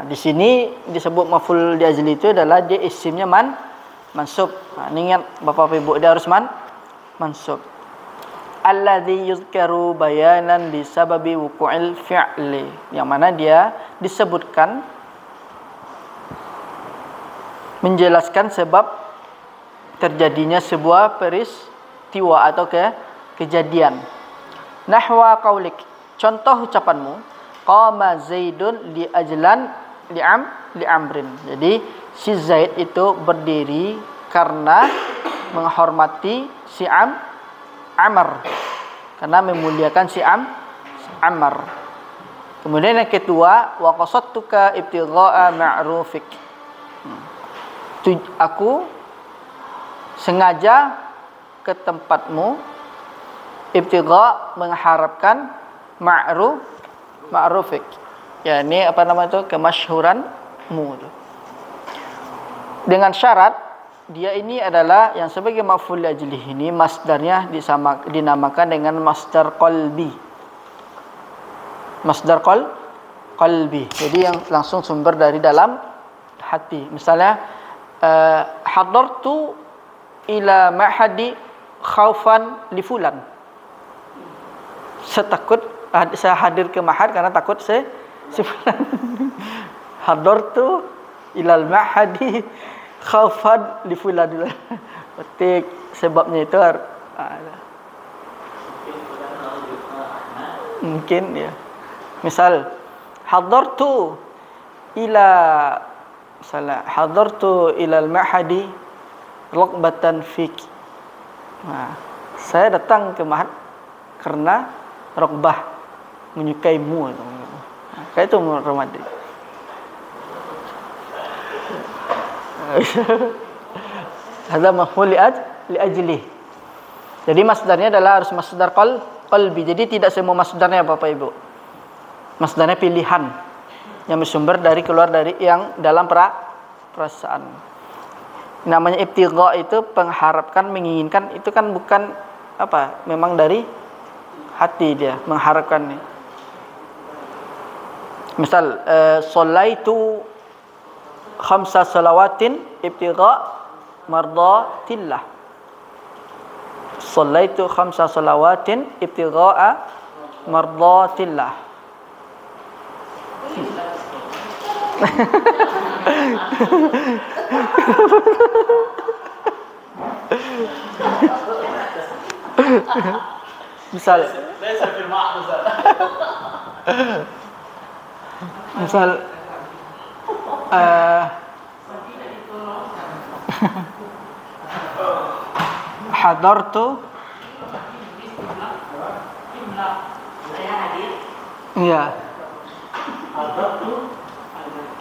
Di sini disebut maf'ul li ajli itu adalah dia isimnya mansub. Ingat Bapak Ibu dia harus mansub. Alladzi yuzkaru bayanan li sababi wuqu'il fi'li, yang mana dia disebutkan menjelaskan sebab terjadinya sebuah peristiwa atau kejadian. Nahwa qaulik, contoh ucapanmu, qama zaidun li ajlan li amrin. Jadi si Zaid itu berdiri karena menghormati si Amr, karena memuliakan si Amr. Kemudian yang kedua, wa qasadtuka ibtigha'a ma'rufik. Aku sengaja ke tempatmu, ibtigha' mengharapkan ma'rufik. Ya, ini apa nama itu? Kemasyhuranmu. Dengan syarat dia ini adalah yang sebagai maf'ul li ajlih ini masdarnya dinamakan dengan masdar qalbi. Masdar qalbi. Jadi yang langsung sumber dari dalam hati. Misalnya hadartu ila ma'hadi khaufan li fulan. Saya hadir ke ma'had karena takut si fulan. Hadartu ilal ma'hadi khaufan li fulan. Petik sebabnya itu mungkin ya. Misal hadartu ilal ma'hadi raghbatan fik. Saya datang ke ma'had karena raghbah, menyukaimu. Kayak itu Ramadi. Hadza maf'ul li ajli. Jadi masdarnya adalah harus masdar qalbi. Jadi tidak semua masdarnya Bapak Ibu. Masdarnya pilihan yang bersumber dari keluar dari yang dalam perasaan. Namanya ibtigha itu mengharapkan, menginginkan, itu kan bukan apa? Memang dari hati dia mengharapkan. Misal shallaitu khamsa salawatin ibtigha mardatillah. Shallaitu khamsa salawatin ibtigha mardatillah. Misal hadartu, Saya hadir. iya,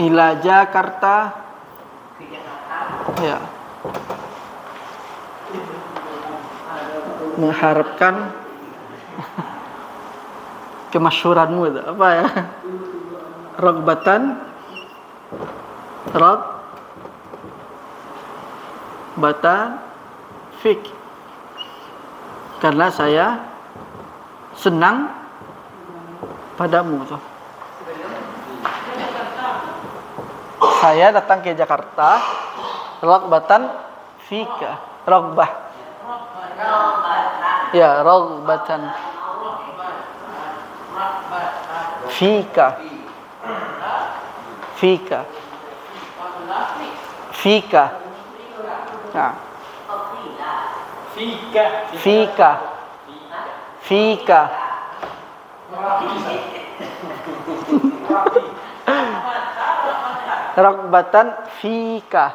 ila Jakarta, Ke Jakarta. ya, mengharapkan kemasyhuranmu itu apa ya? Ragbatan fik, karena saya senang padamu tuh. Saya datang ke Jakarta ragbatan fika, ragbah. Ya, ragbatan fika. Fika. Nah. Fika. Ragbatan fika.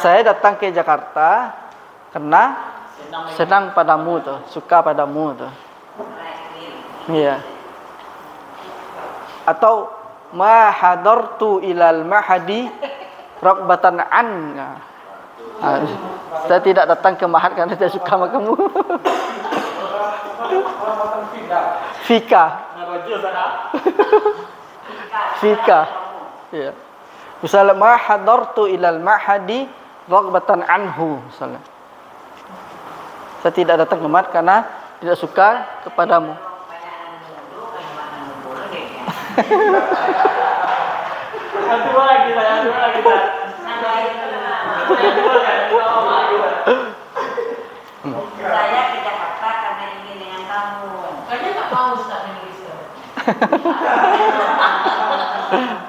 Saya datang ke Jakarta karena senang padamu tuh, suka padamu tuh. Iya. Atau ma hadartu ilal mahadi ragbatan an. Saya tidak datang ke mahad karena saya suka sama kamu. Fika. Ya. Misalnya ma hadartu ilal mahadi ragbatan anhu misalnya. Saya tidak datang ke mahad karena tidak suka kepadamu. Aduh lagi saya. Saya ke Jakarta karena ingin dengan kamu. Kayaknya nggak mau Ustaz Inggris.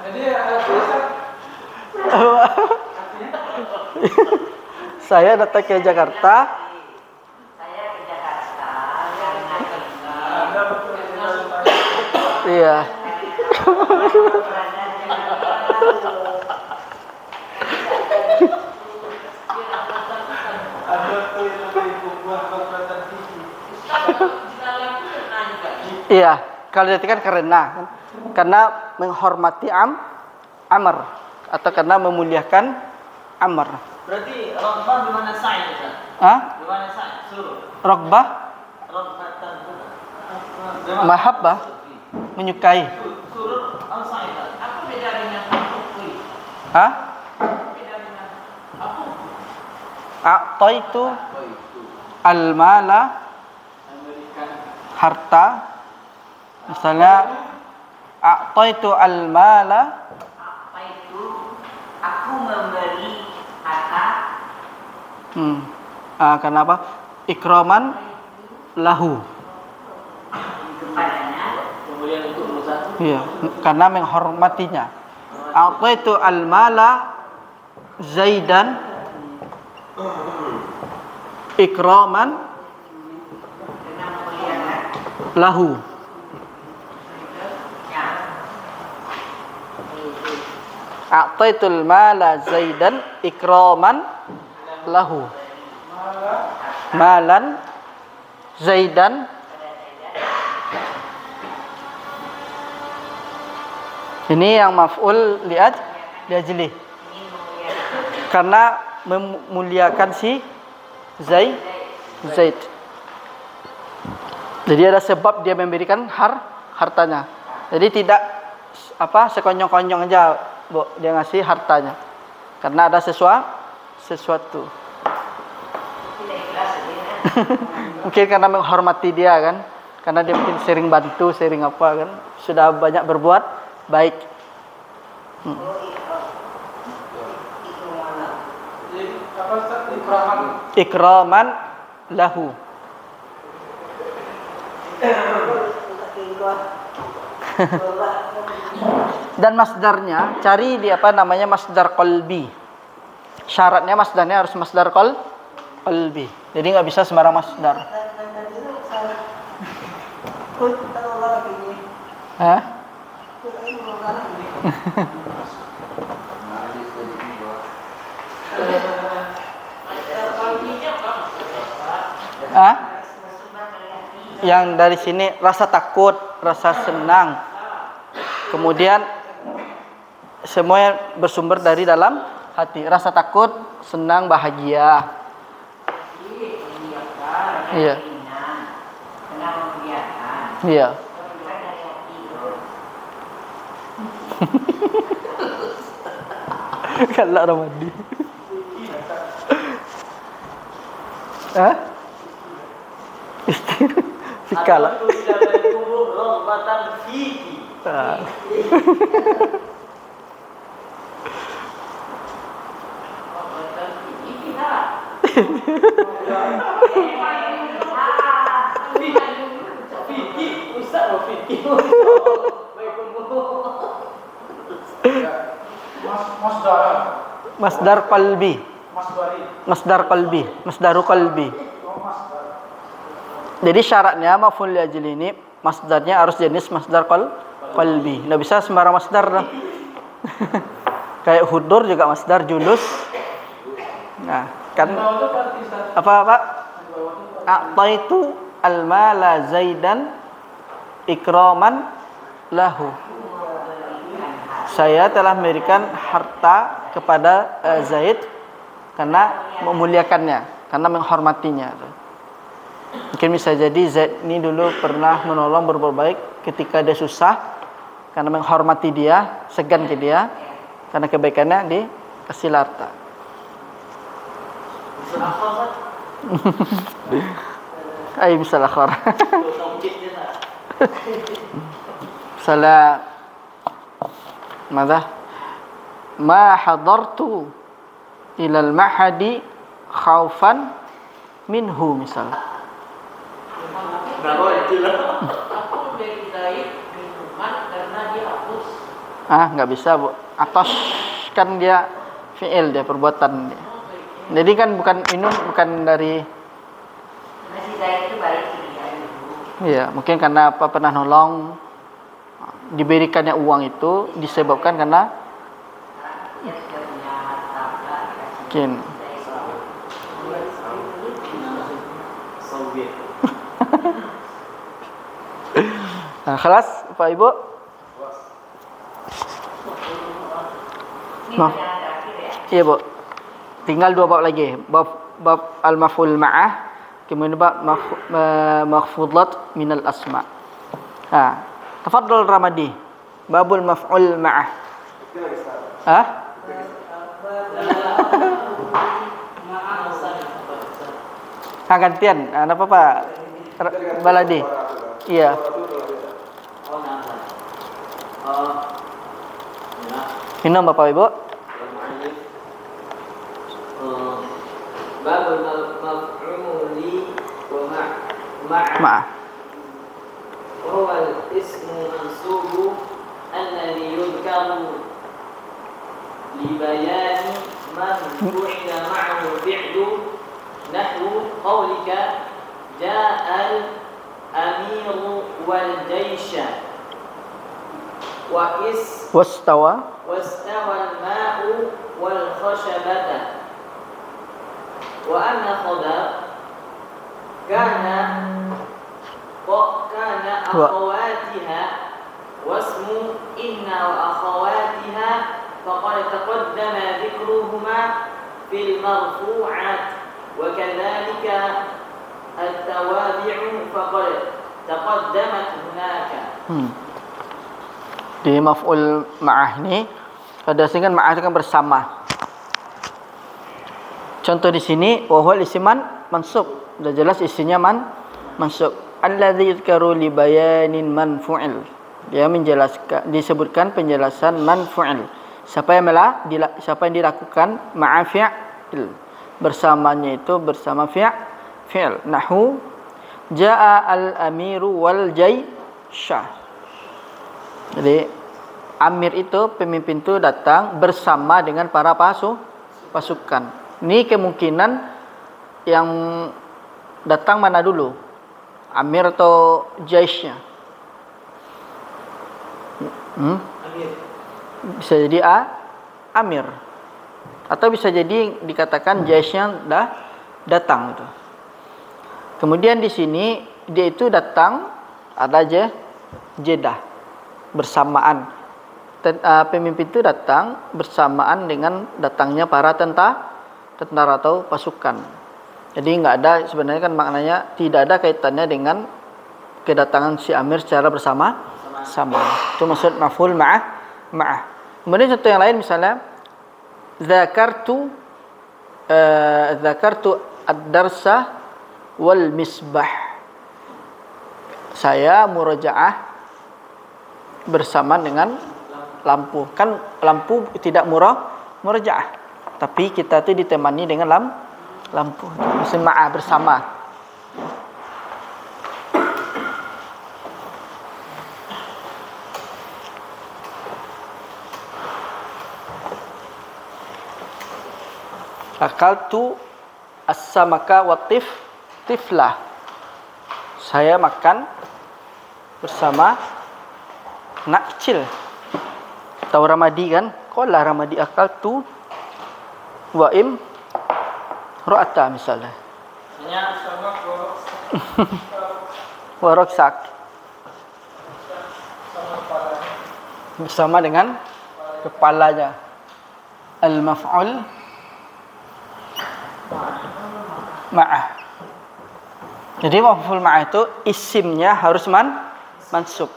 Jadi biasa Saya datang ke Jakarta. Saya ke Jakarta karena Iya. Iya, kalau diartikan karena menghormati Amr atau karena memuliakan Amr. Berarti ragbah di mana sa'i Ustaz? Hah? Di mana sa'i? Suruh. Ragbah, Ragbatan. mahabbah, menyukai. Suruh al-sa'i. Apa beda dengan aku? Hah? Beda dengan aku? A'taitu al-mala, harta. Misalnya a'taitu al-mala, apa itu? Aku memberi harta. Kenapa? Ikraman lahu. Kepadanya. Kemudian untuk urusan. Iya, karena menghormatinya. A'taitu al-mala Zaidan ikraman Dengan memuliakan. lahu. Ya. A'taitul mala Zaidan ikraman lahu. Malan Zaidan. Ini yang maf'ul liajli. Karena memuliakan si Zaid. Jadi ada sebab dia memberikan hartanya. Jadi tidak sekonyong-konyong aja dia ngasih hartanya. Karena ada sesuatu. Mungkin karena menghormati dia kan. Karena dia mungkin sering bantu, sering apa kan. Sudah banyak berbuat baik. Ikraman lahu. Dan masdarnya cari di masdar qalbi. Syaratnya masdarnya harus masdar qalbi. Jadi nggak bisa sembarang masdar. Hah? Yang dari sini rasa takut, rasa senang. Kemudian semuanya bersumber dari dalam hati. Rasa takut, senang, bahagia. Iya. Iya. Kalau Ramadi. Hah? Fikala. Masdar qalbi. Masdaru qalbi. Jadi syaratnya maf'ul li ajli ini masdarnya harus jenis masdar qalbi. Enggak bisa sembarang masdar dah. Kayak hudur juga masdar julus. Nah, kan apa Pak? A'taitu al-mala Zaidan ikraman lahu. Saya telah memberikan harta kepada Zaid karena memuliakannya, karena menghormatinya. Mungkin bisa jadi Zaid ini dulu pernah menolong berbuat baik ketika dia susah, karena menghormati dia, segan ke dia, karena kebaikannya dikasih harta. Ayo misalnya akhir. Misalnya ma hadartu ilal mahadi khaufan minhu misalnya. Nggak bisa Bu. Atas kan dia fi'il, dia perbuatan dia. Jadi kan bukan minum, bukan dari. Iya, mungkin karena apa pernah nolong, diberikannya uang itu disebabkan karena mungkin. Nah, kelas Pak Ibu. Maaf. Iya Bu. Tinggal 2 bab lagi. Bab al-maf'ul ma'ah, kemudian bab makhfudat minal asma. Tafadhal Ramadi. Babul maf'ul ma'ah. Gantian. Apa Pak? Baladi. Iya. Minum Bapak Ibu. Babul maf'uli wa ma'a. Huwa al-ismu mansubu alladhi yudhkaru li bayani man fu'ila ma'ahu fi'lu nahwu qawlika ja'al amiru wal jaysha wastawa al-ma'u wal khashabata wa anna khabar kana akhawatiha wasmu inna wa akhawatiha faqad taqaddama dzikruhuma fil marfu'at wa kadzalika at-tawabi'u faqad taqaddamat hunaka. Di maf'ul ma'ah ini pada dengan ma'ah itu kan bersama. Contoh di sini wahwal isiman mansub. Sudah jelas isinya mansub. Alladzi yuzkaru li bayanin manfu'il. Dia menjelaskan, disebutkan penjelasan manfu'il. Siapa yang dilakukan ma'a fi'il. Bersamanya itu bersama fi'il. Nahu jaa al-amiru wal jayshah. Jadi amir itu, pemimpin itu datang bersama dengan para pasukan. Ini kemungkinan yang datang mana dulu? Amir atau jaishnya? Amir. Bisa jadi amir. Atau bisa jadi dikatakan jaishnya dah datang itu. Kemudian di sini dia itu datang ada jedah bersamaan. Pemimpin itu datang bersamaan dengan datangnya para tentara atau pasukan. Jadi enggak ada, sebenarnya kan maknanya tidak ada kaitannya dengan kedatangan si amir secara bersama-sama. Itu maksud maf'ul ma'ah. Kemudian contoh yang lain misalnya dzakartu ad-darsa wal misbah. Saya murajaah bersama dengan lampu. Kan lampu tidak murajaah, tapi kita tu ditemani dengan lampu. Maksud ma'ah bersama. Akaltu as-samaka wa tiflah. Saya makan bersama anak kecil. Tahu Ramadi kan? Qala Ramadi akaltu wa ra'ata misalnya. Hanya sama Waroksak. Bersama dengan kepalanya. Al-maf'ul ma'ah. Jadi maf'ul ma'ah itu isimnya harus mansub.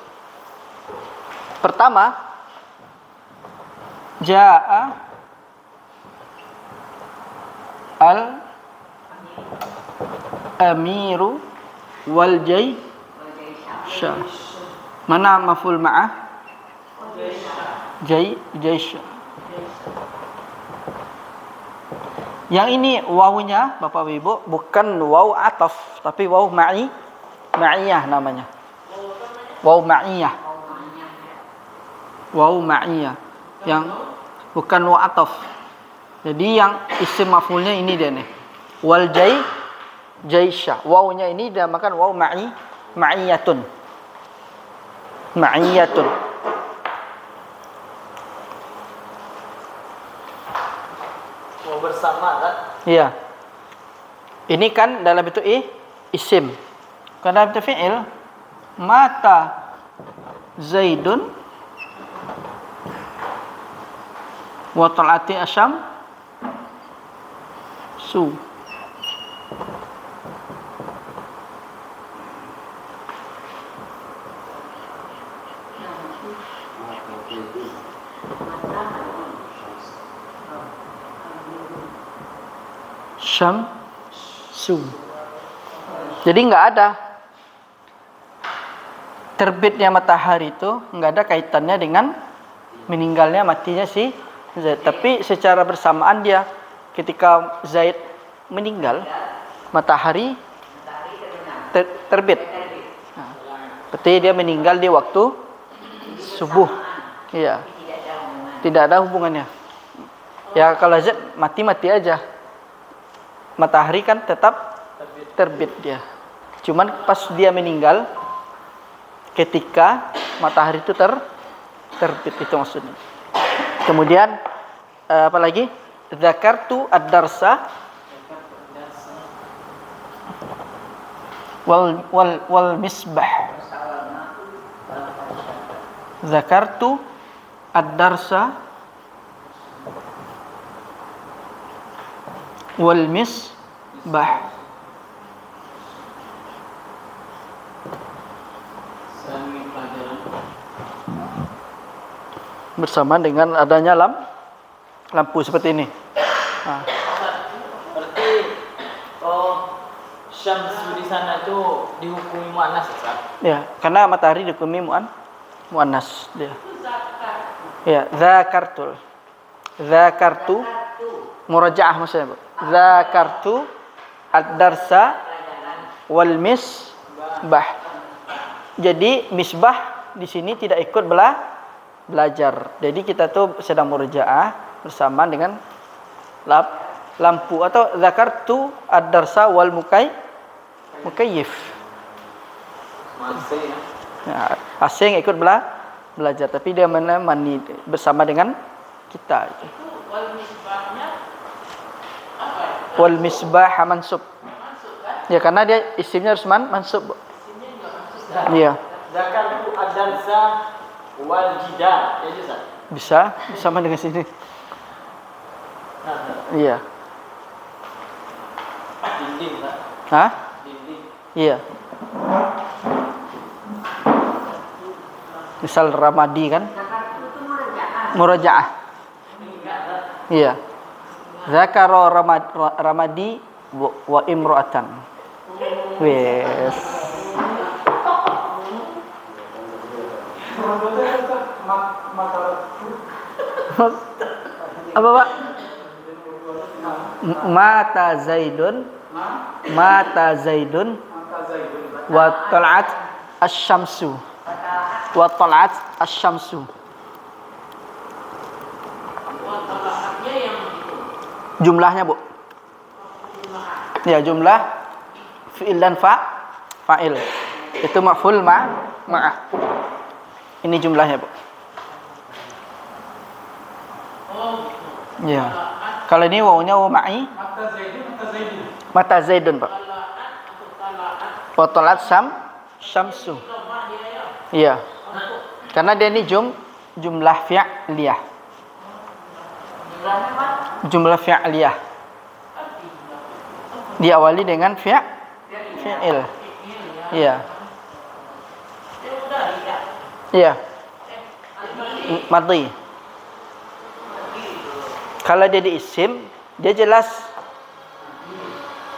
Pertama, jaa al-amiru wal jayshah. Mana maf'ul ma'ah? Jayshah. Yang ini wawunya Bapak Ibu bukan waw ataf, tapi waw ma'iyah namanya. Waw ma'iyah. Waw ma'iyah. Yang bukan waw ataf. Jadi yang isim maf'ulnya ini dia nih. Wal jayshah. Wawunya ini dinamakan waw ma'iyatun. Ma'iyatun. bersama kan? Iya. Ini kan dalam bentuk isim. Kalau dalam bentuk fi'il, mata Zaidun wa tal'ati asyam su. Syamsu. Jadi enggak ada terbitnya matahari itu, enggak ada kaitannya dengan meninggalnya matinya si Zaid. Tapi secara bersamaan dia ketika Zaid meninggal, matahari terbit. Nah, berarti dia meninggal di waktu subuh. Iya. Tidak ada hubungannya. Ya kalau Zaid mati aja. Matahari kan tetap terbit dia. Cuman pas dia meninggal, ketika matahari itu terbit, itu maksudnya. Kemudian apa lagi? Dzakartu ad-darsa wal misbah. Zakartu ad-darsa wal misbah. Bersama dengan adanya lampu seperti ini. Nah. Berarti syamsu di sana itu dihukumi muannas, Ustaz? Ya, karena matahari dihukumi muannas dia. Ya, zakartu murajaah maksudnya, Bu. Zakartu ad-darsa wal misbah. Jadi misbah di sini tidak ikut belajar. Jadi kita tuh sedang murajaah bersama dengan lampu, atau zakartu ad-darsa wal mukayyif. Ya, asing ikut belajar, tapi dia menemani bersama dengan kita. Wal misbah mansub. Ya, karena dia isimnya harus mansub. Iya. Zakartu ad-darsa wal jidar, ya Ustaz? Bisa sama dengan sini. Iya. Dinding, Ustaz. Hah? Dinding. Iya. Misal Ramadi kan? Murajaah. Iya. Zakara Ramadi wa imra'atan. Wes. Apa, Pak? Mata Zaidun wa tal'at asy-syamsu. Jumlahnya, Bu. Ya, jumlah fi'il dan fa'il. Itu maf'ul ma'ah. Ini jumlahnya, Bu. Ya. Kalau ini wawunya waw ma'i. Mata Zaidun, Pak. Wa talat syamsu. Iya. Karena dia ini jumlah fi'liyah. Jumlah fi'liyah. Diawali dengan fi'il. Iya. Iya. Madhi. Kalau dia di isim, dia jelas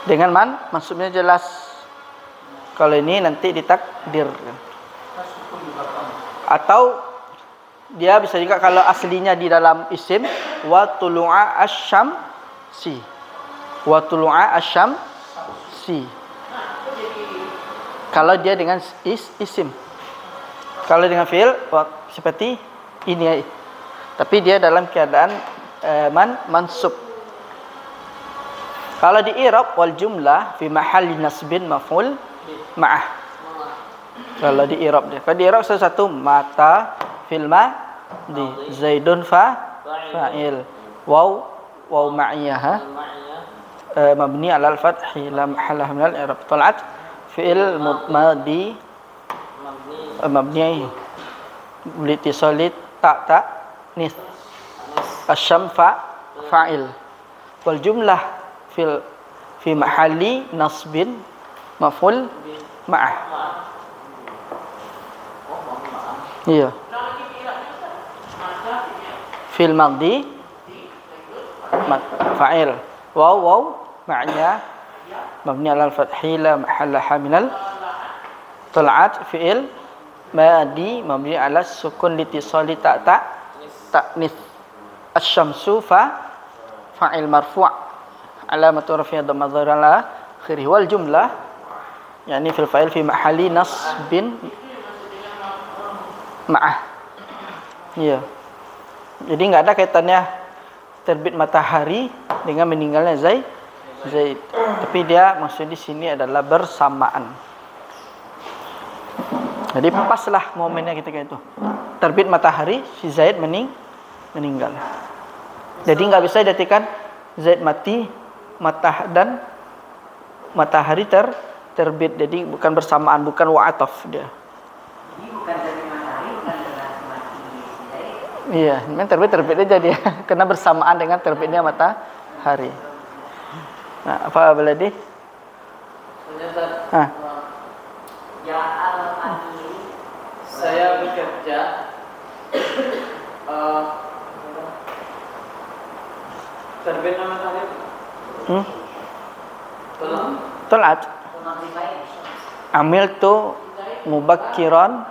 dengan maksudnya jelas. Kalau ini nanti ditakdir. Atau dia bisa juga kalau aslinya di dalam isim wa tulu'a asy-syamsi. Wa tulu'a asy-syamsi. Kalau dia dengan isim. Kalau dengan fi'il seperti ini. Tapi dia dalam keadaan mansub. Kalau di i'rab wal jumlah fi mahalli nasbin maf'ul ma'ah. Kalau di i'rab dia. Kalau di i'rab satu mata fil di Zaidun fa'il. Waw ma'iyah mabni 'ala al-fath la mahalla min al-i'rab. Tal'at fi'il madi mabni litisali ta nis. Asyam fa'il. Wal jumlah fi mahalli nasbin maf'ul ma'ah. Iya. Fil madhi fa'il. Waw ma'nya mabni 'ala al-fathi la mahallaha minal tal'at fi'il madi mabni 'ala sukun litisali ta'nis. Asy-syamsu fa'il marfu' alamatu raf'ihi dhamma dhahira ala akhirih. Wal jumlah yakni fil fa'il fi mahalli nasbin ma'ah. Iya. Jadi enggak ada kaitannya terbit matahari dengan meninggalnya Zaid. Tapi dia maksud di sini adalah bersamaan. Jadi paslah momennya ketika itu. Terbit matahari, si Zaid meninggal. Jadi enggak bisa diartikan Zaid mati, dan matahari terbit. Jadi bukan bersamaan, bukan wa'ataf dia. Ini bukan dari matahari, bukan dari Iya, memang terbit aja dia karena bersamaan dengan terbitnya matahari. Nah, apa lagi? Ternyata ya al-amil saya bekerja terbitnya matahari. Talat. Amil tu mubakkiran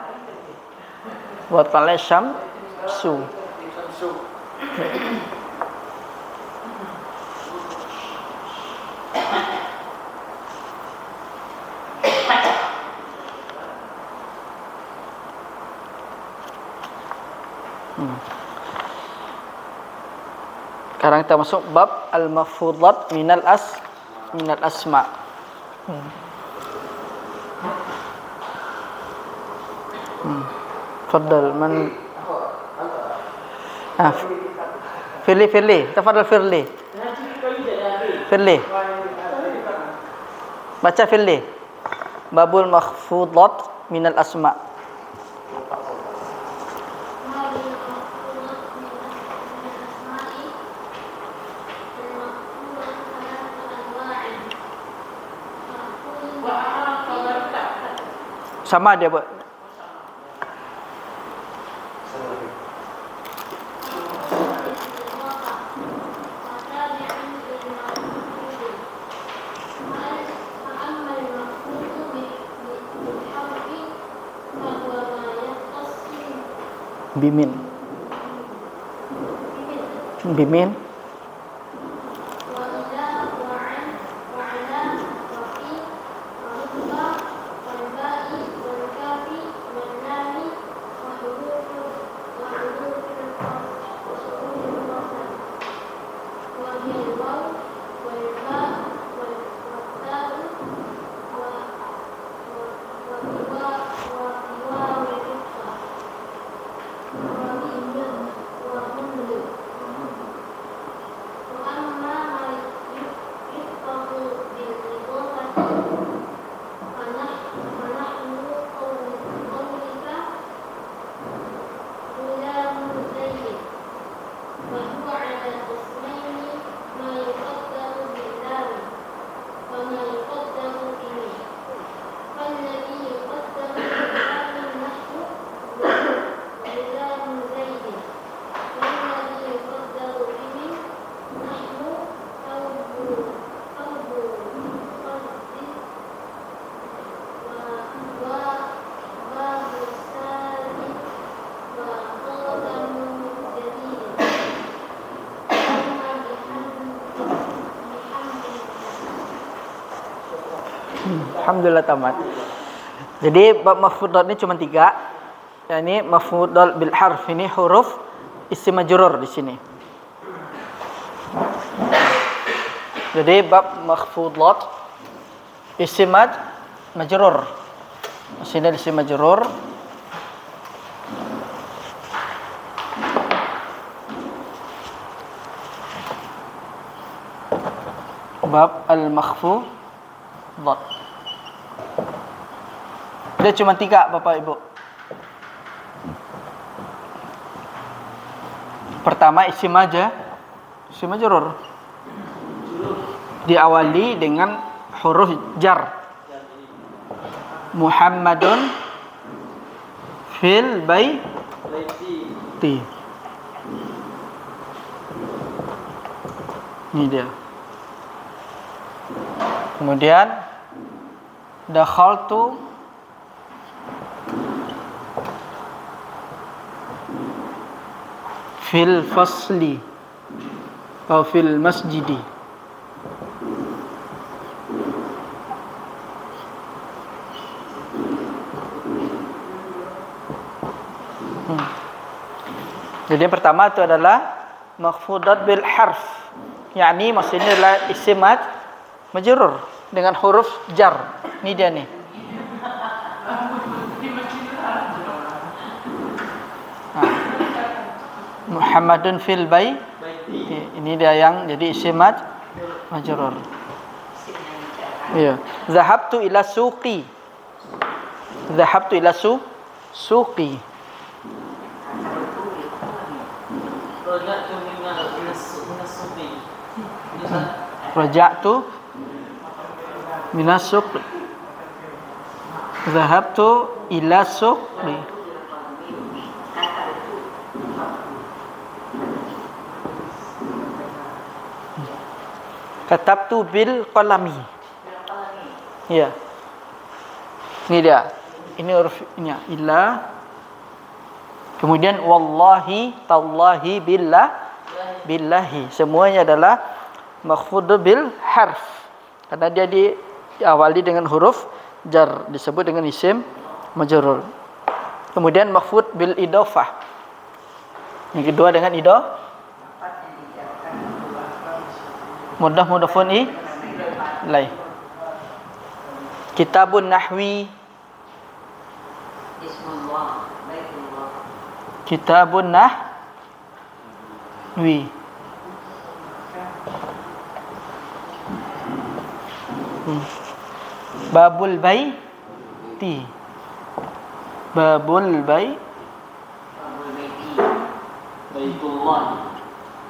wa talal syamsu. Sekarang kita masuk bab al-mahfudat minal asma. Fadal man Firli tafadhal Firli baca Firli babul mahfudat minal asma. Sama dia, Bu. Bimin Alhamdulillah tamat. Jadi bab maf'udhat ini cuma 3. Yakni maf'udhat bil harf ini huruf isim majrur di sini. Jadi bab maf'udhat isim majrur. Di sini isim majrur. Bab al-makhfudhat. Dia cuma 3 Bapak Ibu. Pertama isim majrur. Diawali dengan huruf jar. Muhammadun fil baiti. Ini dia. Kemudian dakhaltu fil fasli atau fil masjidi. Jadi yang pertama itu adalah makhfudat bil harf, yakni maksudnya adalah isim majrur dengan huruf jar. Ini dia nih. Muhammadun fil baiti. Ini dia yang jadi isim majrur. Iya. Zahabtu ila suqi. Zahabtu ila suqi. Raja'tu minas suqi. Zahabtu ila suqi. Katabtu bil qalami. Ya. Ini dia. Ini hurufnya ila. Kemudian wallahi, tallahi, billah, billahi. Semuanya adalah makhfud bil harf. Karena dia diawali dengan huruf jar, disebut dengan isim majrur. Kemudian makhfud bil idhofah. Yang kedua dengan mudah mudhafun ilaih. Kitabun nahwi. Ismullah, baitullah. Kitabun nahwi. Babul baiti. Babul baiti. Baitullah.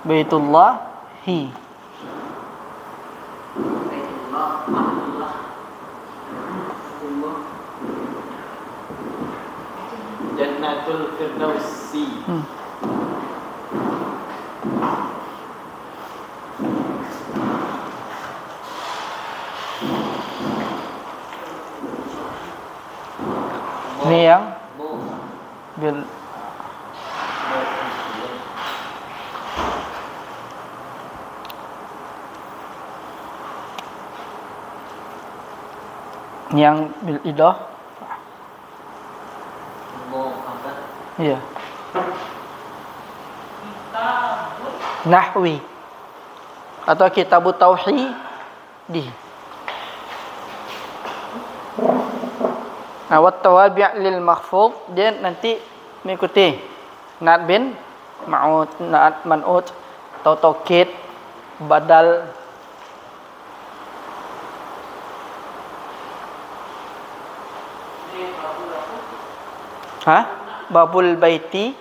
Baitullahi. Jannatul Firdausi. Ini yang bil idah. Iya. Nahwi atau kitabut tauhid. Nah, wat tawabi' lil makhfud, dia nanti mengikuti na'at bin ma'ud, na'at man'ut atau taukid, badal. Babul baiti,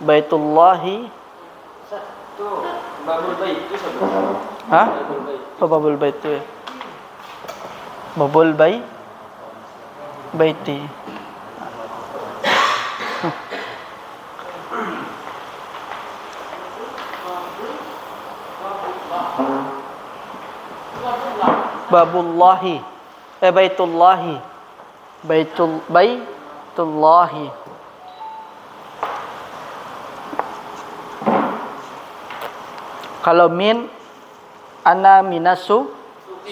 baitullahi. Babul bait itu siapa? Babul bait itu. Babul baiti. Babullahi. Baitullahi. Baitullahi. Kalau min, ana minasu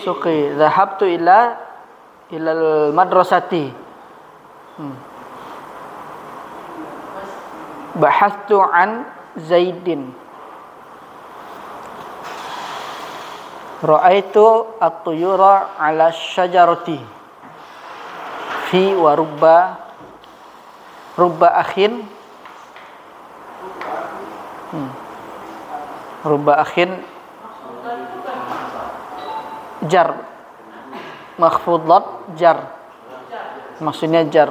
suqi, zahabtu ilal madrasati. Bahastu an Zaidin. Ra'aitu at-tuyura 'ala syajarati. Fi wa rubba akhin. Rubba akhin jar. Makhfudat jar. Maksudnya jar.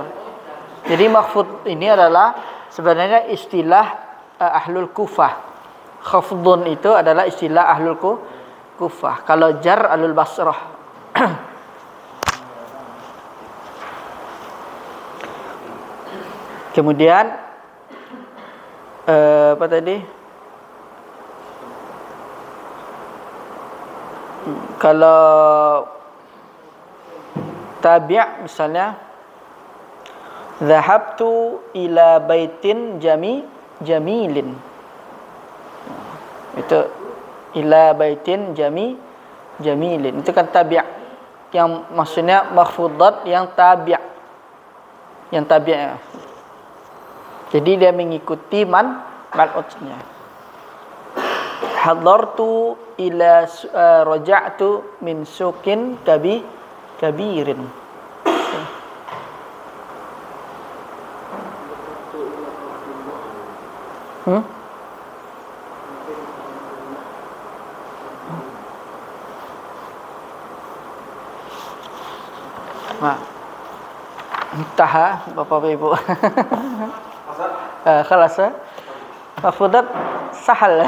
Jadi makhfud ini adalah sebenarnya istilah ahlul Kufah. Khafdun itu adalah istilah ahlul Kufah. Kalau jar ahlul Basrah. Kemudian apa tadi? Kalau tabi' misalnya zahabtu ila baitin jamilin. Itu ila baitin jamilin. Itu kan tabi'. Yang maksudnya makhfudat yang tabi'. Yang tabi'. Jadi dia mengikuti mal'utnya. Hadartu ila raja'tu min suqin kabirin. Nah, entah Bapak Ibu. Khalas. Makhfudat sahal.